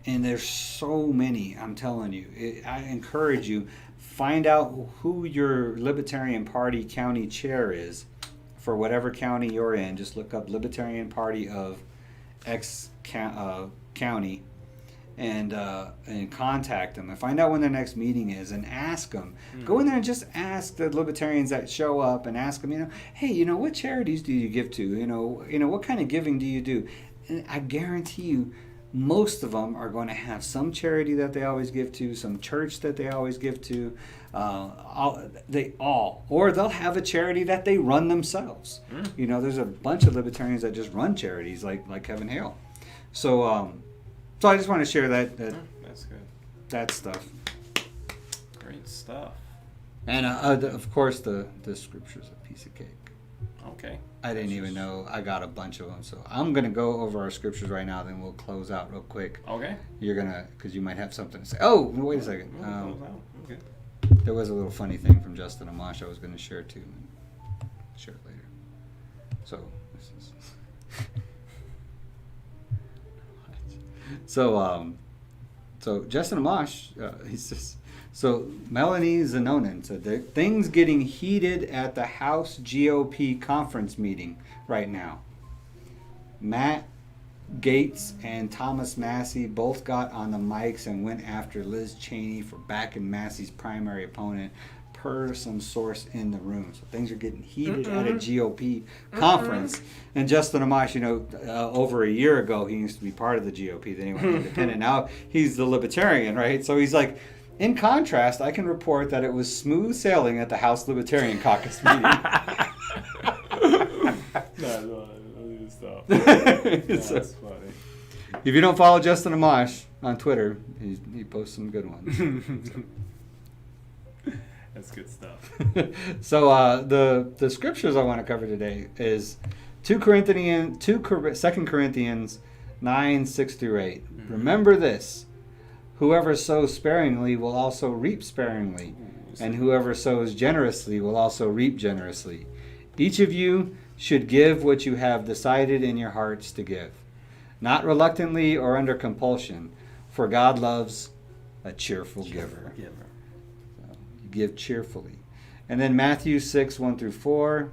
And there's so many, I'm telling you. I encourage you, find out who your Libertarian Party county chair is for whatever county you're in. Just look up Libertarian Party of X county and contact them and find out when their next meeting is and ask them. Go in there and just ask the libertarians that show up and ask them, hey, what charities do you give to? What kind of giving do you do? And I guarantee you, most of them are going to have some charity that they always give to, some church that they always give to, or they'll have a charity that they run themselves. There's a bunch of libertarians that just run charities, like Kevin Hale. So I just want to share that That's good. that stuff. Great stuff. And of course, the scripture's a piece of cake. Okay. I didn't even know. I got a bunch of them. So I'm going to go over our scriptures right now, then we'll close out real quick. Okay. You're going to, because you might have something to say. Oh, wait a second. Okay. There was a little funny thing from Justin Amash I was going to share too. Share it later. So, this is... So Justin Amash, he says, so Melanie Zanonin said that things getting heated at the House GOP conference meeting right now. Matt Gaetz and Thomas Massey both got on the mics and went after Liz Cheney for backing Massey's primary opponent, per some source in the room. So things are getting heated at a GOP conference. And Justin Amash, over a year ago, he used to be part of the GOP. Then he went independent. Now he's the Libertarian, right? So he's like, in contrast, I can report that it was smooth sailing at the House Libertarian Caucus meeting. Stop. That's funny. If you don't follow Justin Amash on Twitter, he posts some good ones. That's good stuff. So the scriptures I want to cover today is 2 Corinthians 9, 6 through 8. Remember this: whoever sows sparingly will also reap sparingly, and whoever sows generously will also reap generously. Each of you should give what you have decided in your hearts to give, not reluctantly or under compulsion, for God loves a cheerful giver. So you give cheerfully. And then Matthew 6, 1 through 4.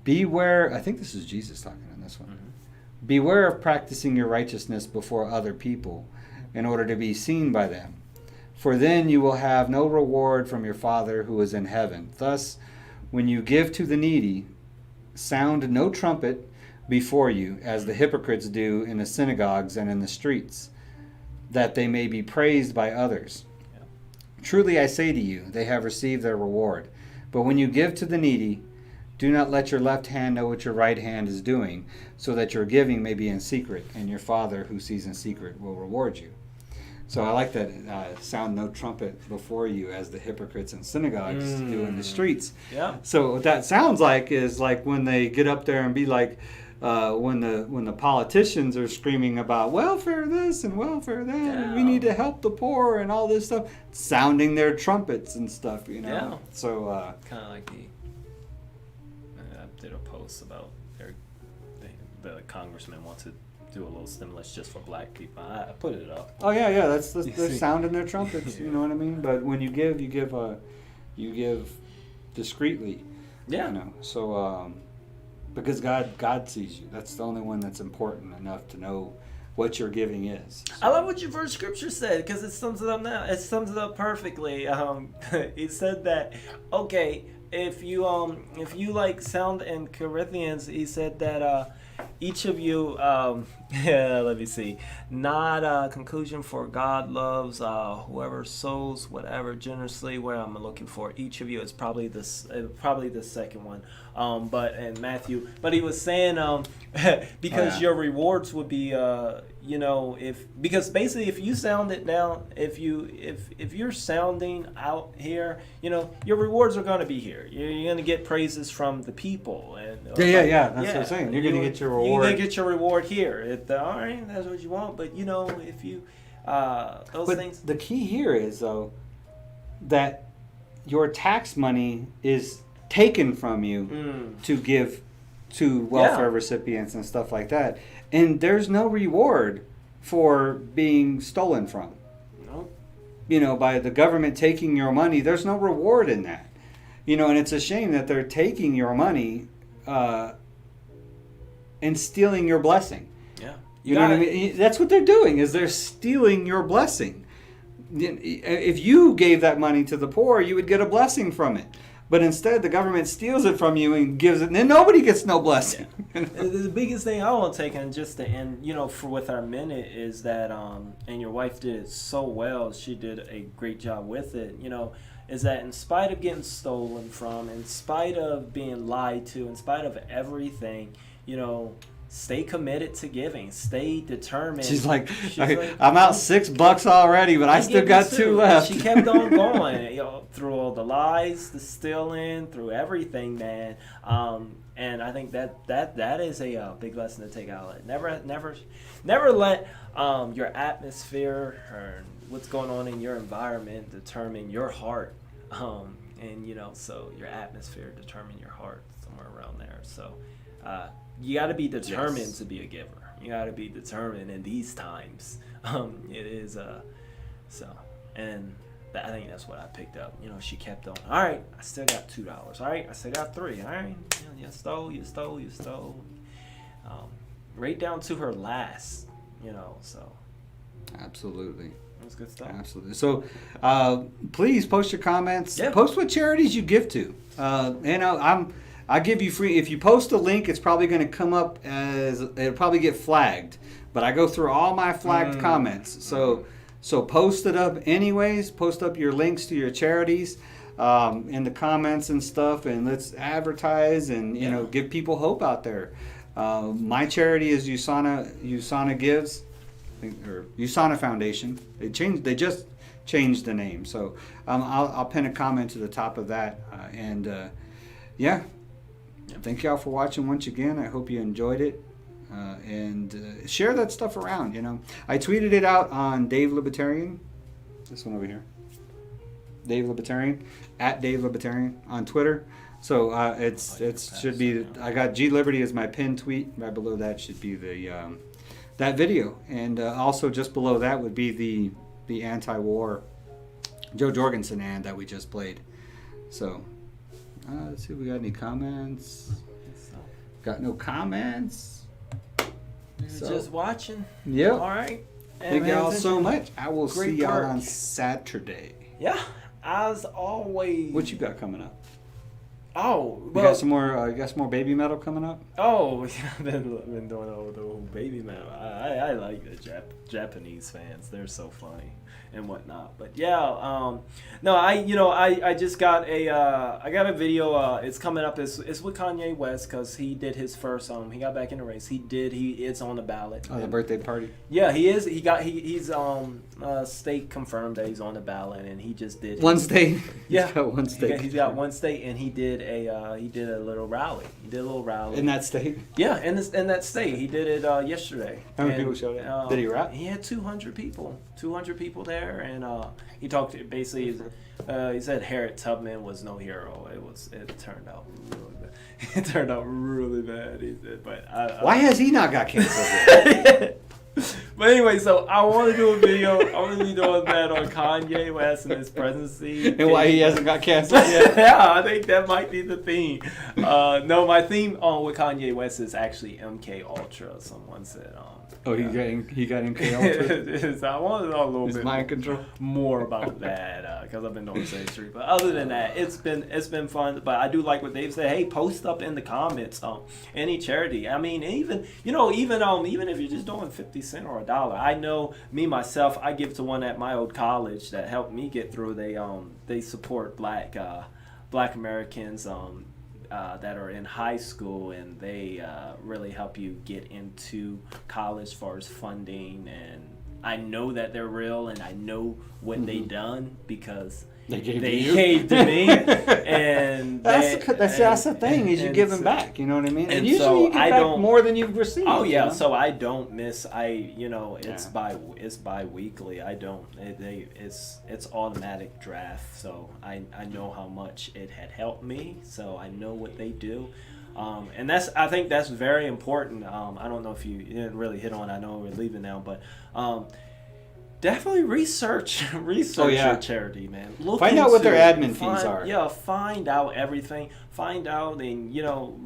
Beware, I think this is Jesus talking on this one. Beware of practicing your righteousness before other people in order to be seen by them. For then you will have no reward from your Father who is in heaven. Thus, when you give to the needy, sound no trumpet before you, as the hypocrites do in the synagogues and in the streets, that they may be praised by others. Truly I say to you, they have received their reward. But when you give to the needy, do not let your left hand know what your right hand is doing, so that your giving may be in secret, and your Father who sees in secret will reward you. So I like that, sound no trumpet before you, as the hypocrites in synagogues do in the streets. Yeah. So what that sounds like is like when they get up there and be like, when the politicians are screaming about welfare this and welfare that, and we need to help the poor and all this stuff, sounding their trumpets and stuff, Yeah. So Kind of like the did a post about the congressman wants to do a little stimulus just for black people. I put it up. Oh yeah, that's they're sounding their trumpets. You know what I mean? But when you give discreetly. Yeah. You know, so because God sees you. That's the only one that's important enough to know what your giving is. So. I love what your first scripture said because it sums it up now. It sums it up perfectly. It said that if you like sound in Corinthians, he said that each of you, let me see, not a conclusion, for God loves whoever sows whatever generously. Where I'm looking for each of you, it's probably the second one, but in Matthew. But he was saying because your rewards would be because basically if you sound it down, if you're sounding out here, your rewards are going to be here. You're going to get praises from the people and yeah. That's what I'm saying. You're going to get your reward. You're going to get your reward here. All right, that's what you want. But if you things. The key here is though that your tax money is taken from you to give to welfare recipients and stuff like that, and there's no reward for being stolen from. No. By the government taking your money, there's no reward in that. And it's a shame that they're taking your money and stealing your blessing. Yeah. You know what I mean? That's what they're doing, is they're stealing your blessing. If you gave that money to the poor, you would get a blessing from it. But instead, the government steals it from you and gives it, and then nobody gets no blessing. Yeah. The biggest thing I want to take, and just to end, for with our minute, is that, and your wife did it so well, she did a great job with it, is that in spite of getting stolen from, in spite of being lied to, in spite of everything, stay committed to giving. Stay determined. She's like, I'm out $6 already, but I still got 2 left. She kept on going, through all the lies, the stealing, through everything, man. And I think that is a big lesson to take out. Never let your atmosphere or what's going on in your environment determine your heart. So your atmosphere determine your heart, somewhere around there. So. You got to be determined to be a giver. You got to be determined in these times. It is and I think that's what I picked up. She kept on. All right, I still got $2. All right, I still got $3. All right, you stole. Right down to her last. So. Absolutely. That's good stuff. Absolutely. So, please post your comments. Yeah. Post what charities you give to. I give you free. If you post a link, it's probably going to come up it'll probably get flagged. But I go through all my flagged comments. So post it up anyways. Post up your links to your charities in the comments and stuff, and let's advertise and give people hope out there. My charity is USANA Gives, or USANA Foundation. They just changed the name. So I'll pin a comment to the top of that, Thank y'all for watching once again. I hope you enjoyed it. And share that stuff around, I tweeted it out on Dave Libertarian. This one over here. Dave Libertarian. @ Dave Libertarian on Twitter. So it should be, I got G Liberty as my pinned tweet. Right below that should be the that video. And also just below that would be the anti-war Jo Jorgenson ad that we just played. So let's see if we got any comments. Got no comments. Just watching. Yep. All right. Thank y'all so much. I will see y'all work. on Saturday. Yeah, as always. What you got coming up? Oh, You got some more. You got some more baby metal coming up? Oh, I've been doing all the whole baby metal. I like the Japanese fans. They're so funny and whatnot. But yeah, I just got a video. It's coming up. It's with Kanye West because he did his first. He got back in the race. It's on the ballot. Oh, the birthday party. Yeah, he is. He's state confirmed that he's on the ballot, and he just did one state. Yeah, He's got one state. He's got one state, and he did a little rally. He did a little rally in that state. Yeah, in that state. He did it yesterday. How many people showed up? Did he rap? He had 200 people. 200 people there, and he talked basically. He said Harriet Tubman was no hero. It turned out really good. It turned out really bad. He said, but Why has he not got canceled yet? But anyway, so I want to do a video. I'm going to be doing that on Kanye West and his presidency. And why he hasn't got canceled yet? Yeah, I think that might be the theme. No, my theme with Kanye West is actually MK Ultra. Someone said. He got MK Ultra. So I want to know a little bit mind control more about that because I've been doing this history. But other than that, it's been fun. But I do like what Dave said. Hey, post up in the comments any charity. I mean, even if you're just doing 50 cents or $1. I know me myself. I give to one at my old college that helped me get through. They support black Americans. That are in high school, and they really help you get into college as far as funding. And I know that they're real, and I know what they done because they gave to me. And that's the thing is you give them back. You know what I mean? And usually so you get back more than you've received. Oh yeah, you know? So I don't miss. It's bi-weekly. I don't. It's automatic draft. So I know how much it had helped me. So I know what they do. And I think that's very important. I don't know if you didn't really hit on. I know we're leaving now, but. Definitely research your charity, man. Find out what their admin fees are. Yeah, find out everything. Find out and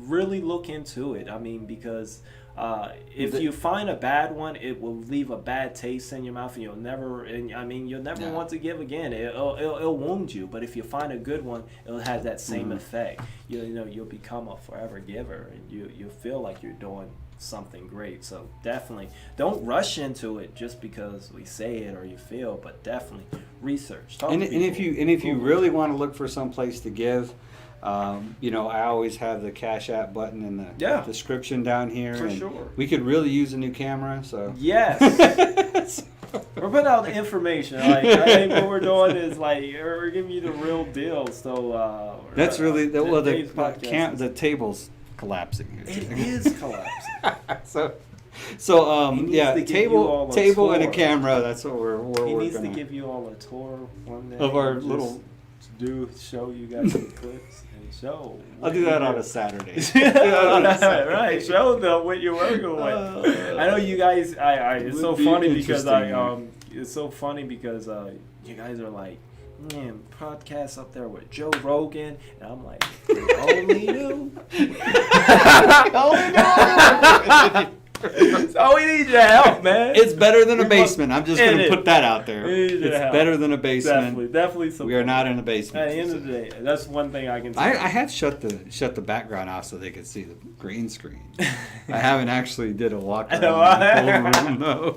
really look into it. I mean, because if you find a bad one, it will leave a bad taste in your mouth, and you'll never want to give again. It'll wound you. But if you find a good one, it'll have that same effect. You'll become a forever giver, and you feel like you're doing something great. So definitely don't rush into it just because we say it or you feel, but definitely research. And if you really want to look for some place to give, I always have the Cashapp button in the description down here. For and sure. We could really use a new camera, so yes. We're putting out the information. Like I think what we're doing is we're giving you the real deal. So that's really the table's collapsing. It is collapsing. so table and a camera. That's what we're working on. He needs to give you all a tour one day of our little show you guys some clips and show. I'll do that on a Saturday. Right, show them what you're working with. I know you guys. It's so funny because it's so funny because you guys are like. Man, podcast up there with Joe Rogan, and I'm like, only you. So we need your help, man. It's better than a basement. I'm just going to put that out there. It's better than a basement. Definitely. We are not in a basement. At the end of the day, that's one thing I can say. I have shut the background off so they could see the green screen. I haven't actually did a walk around the whole room, though.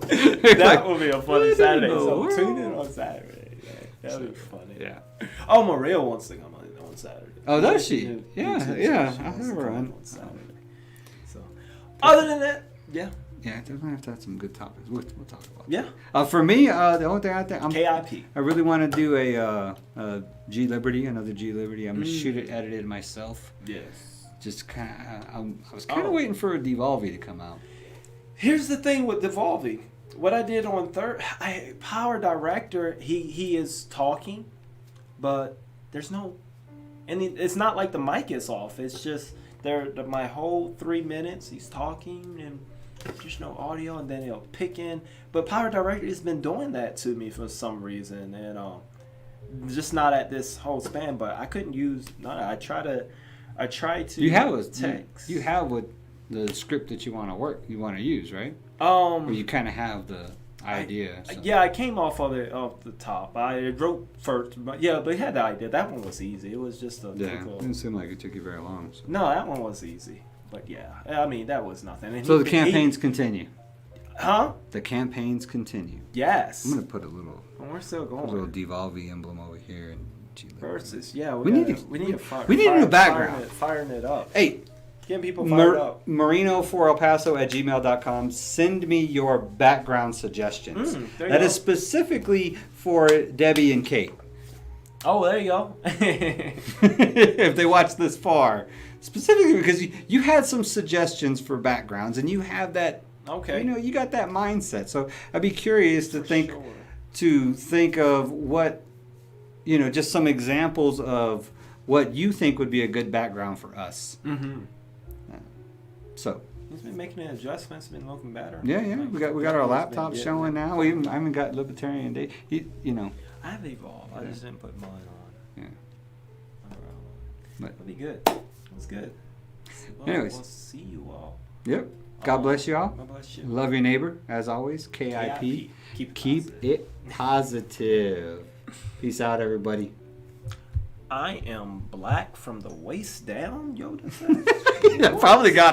That will be a funny Saturday. So tune in on Saturday. That would be funny. Yeah. Oh, Maria wants to come on Saturday. Oh, does she? Yeah. I'll have her on Saturday. So, other than that, yeah. Yeah, they're gonna have to have some good topics. We'll talk about. Yeah. For me, the only thing I think KIP. I really want to do a G Liberty, another G Liberty. I'm gonna shoot it, edit it myself. Yes. Just kind of. I was kind of waiting for a Devolve to come out. Here's the thing with Devolve. What I did on Power Director, he is talking, but there's no, and it's not like the mic is off. It's just my whole 3 minutes he's talking and there's no audio, and then he'll pick in. But Power Director has been doing that to me for some reason, and just not at this whole span. But I couldn't use. I try to. You have a text. You have what the script that you want to use, right? Or you kind of have the idea. Yeah, I came off the top. I wrote first, but it had the idea. That one was easy. It was just it didn't seem like it took you very long. So. No, that one was easy. But yeah, I mean that was nothing. And so the campaigns continue. Huh? The campaigns continue. Yes. I'm gonna put a little. We're still going. A little Devolve emblem over here and versus. Yeah, we need a new background. Firing it up. Hey. Getting people fired up. Marino4elpaso@gmail.com. Send me your background suggestions. That is specifically for Debbie and Kate. Oh, there you go. If they watch this far. Specifically because you had some suggestions for backgrounds and you have that, you got that mindset. So I'd be curious to think of what, just some examples of what you think would be a good background for us. Mm-hmm. So. He's been making adjustments, been looking better. Yeah. Like, We got our he's been laptops getting showing it. now. I haven't got Libertarian Day. I've evolved. I just didn't put mine on. Yeah. But it'll be good. It's good. Well, Anyways. we'll see you all. Yep. God bless you all. God bless you. Love your neighbor, as always. KIP. Keep it positive. Peace out, everybody. I am black from the waist down, Yoda. Probably got